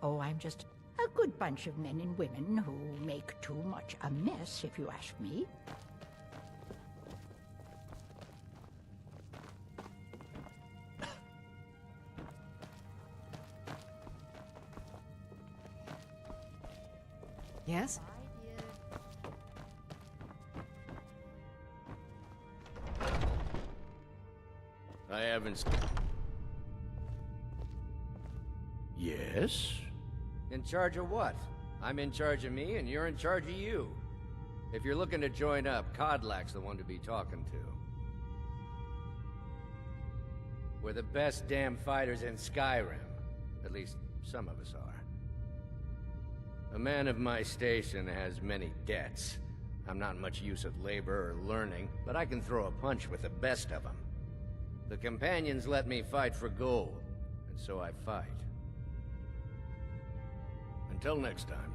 Oh, I'm just... A good bunch of men and women who make too much a mess, if you ask me. Yes? I haven't... Yes? In charge of what? I'm in charge of me, and you're in charge of you. If you're looking to join up, Codlak's the one to be talking to. We're the best damn fighters in Skyrim. At least, some of us are. A man of my station has many debts. I'm not much use at labor or learning, but I can throw a punch with the best of them. The companions let me fight for gold, and so I fight. Until next time.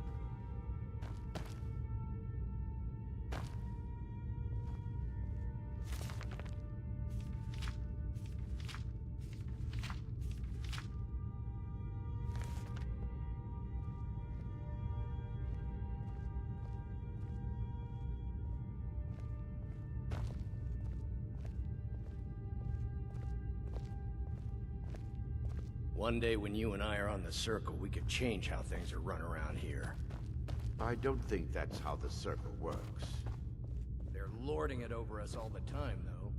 One day when you and I are on the Circle, we could change how things are run around here. I don't think that's how the Circle works. They're lording it over us all the time, though.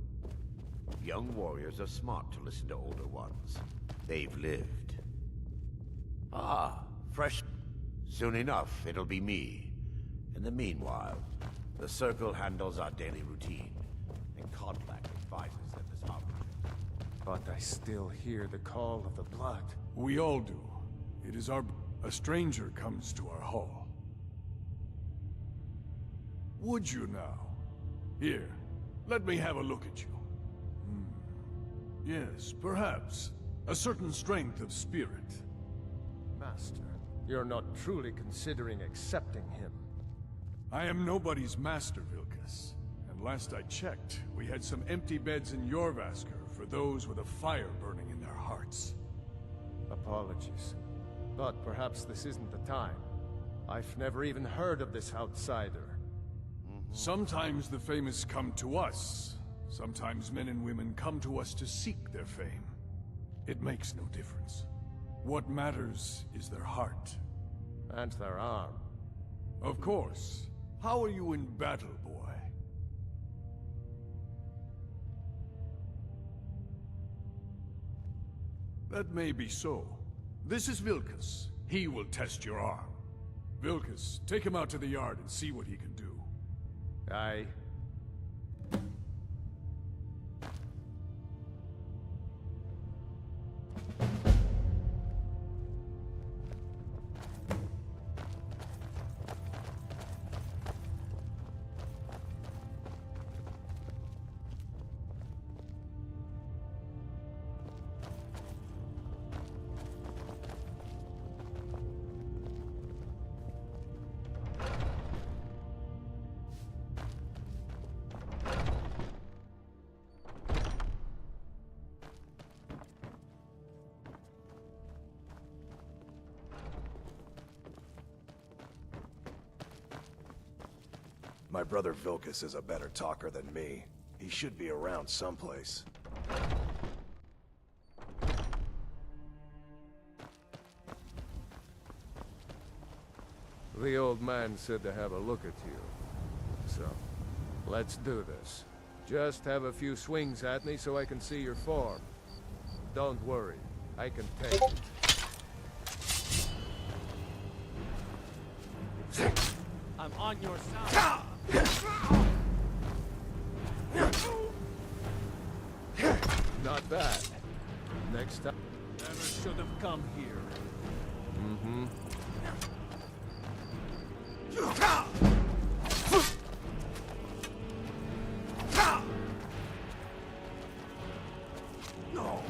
Young warriors are smart to listen to older ones. They've lived. Ah, fresh. Soon enough, it'll be me. In the meanwhile, the Circle handles our daily routine, and Codlak advises them as how to. But I still hear the call of the blood. We all do. It is our... A stranger comes to our hall. Would you now? Here, let me have a look at you. Yes, perhaps. A certain strength of spirit. Master, you're not truly considering accepting him. I am nobody's master, Vilkas. And last I checked, we had some empty beds in Jorvaskr for those with a fire burning in their hearts. Apologies. But perhaps this isn't the time. I've never even heard of this outsider. Sometimes the famous come to us. Sometimes men and women come to us to seek their fame. It makes no difference. What matters is their heart. And their arm. Of course. How are you in battle, boy? That may be so. This is Vilkas. He will test your arm. Vilkas, take him out to the yard and see what he can do. Aye. My brother Vilkas is a better talker than me. He should be around someplace. The old man said to have a look at you. So, let's do this. Just have a few swings at me so I can see your form. Don't worry, I can take it. I'm on your side. Not bad. Next time. Never should have come here. Mm-hmm. No.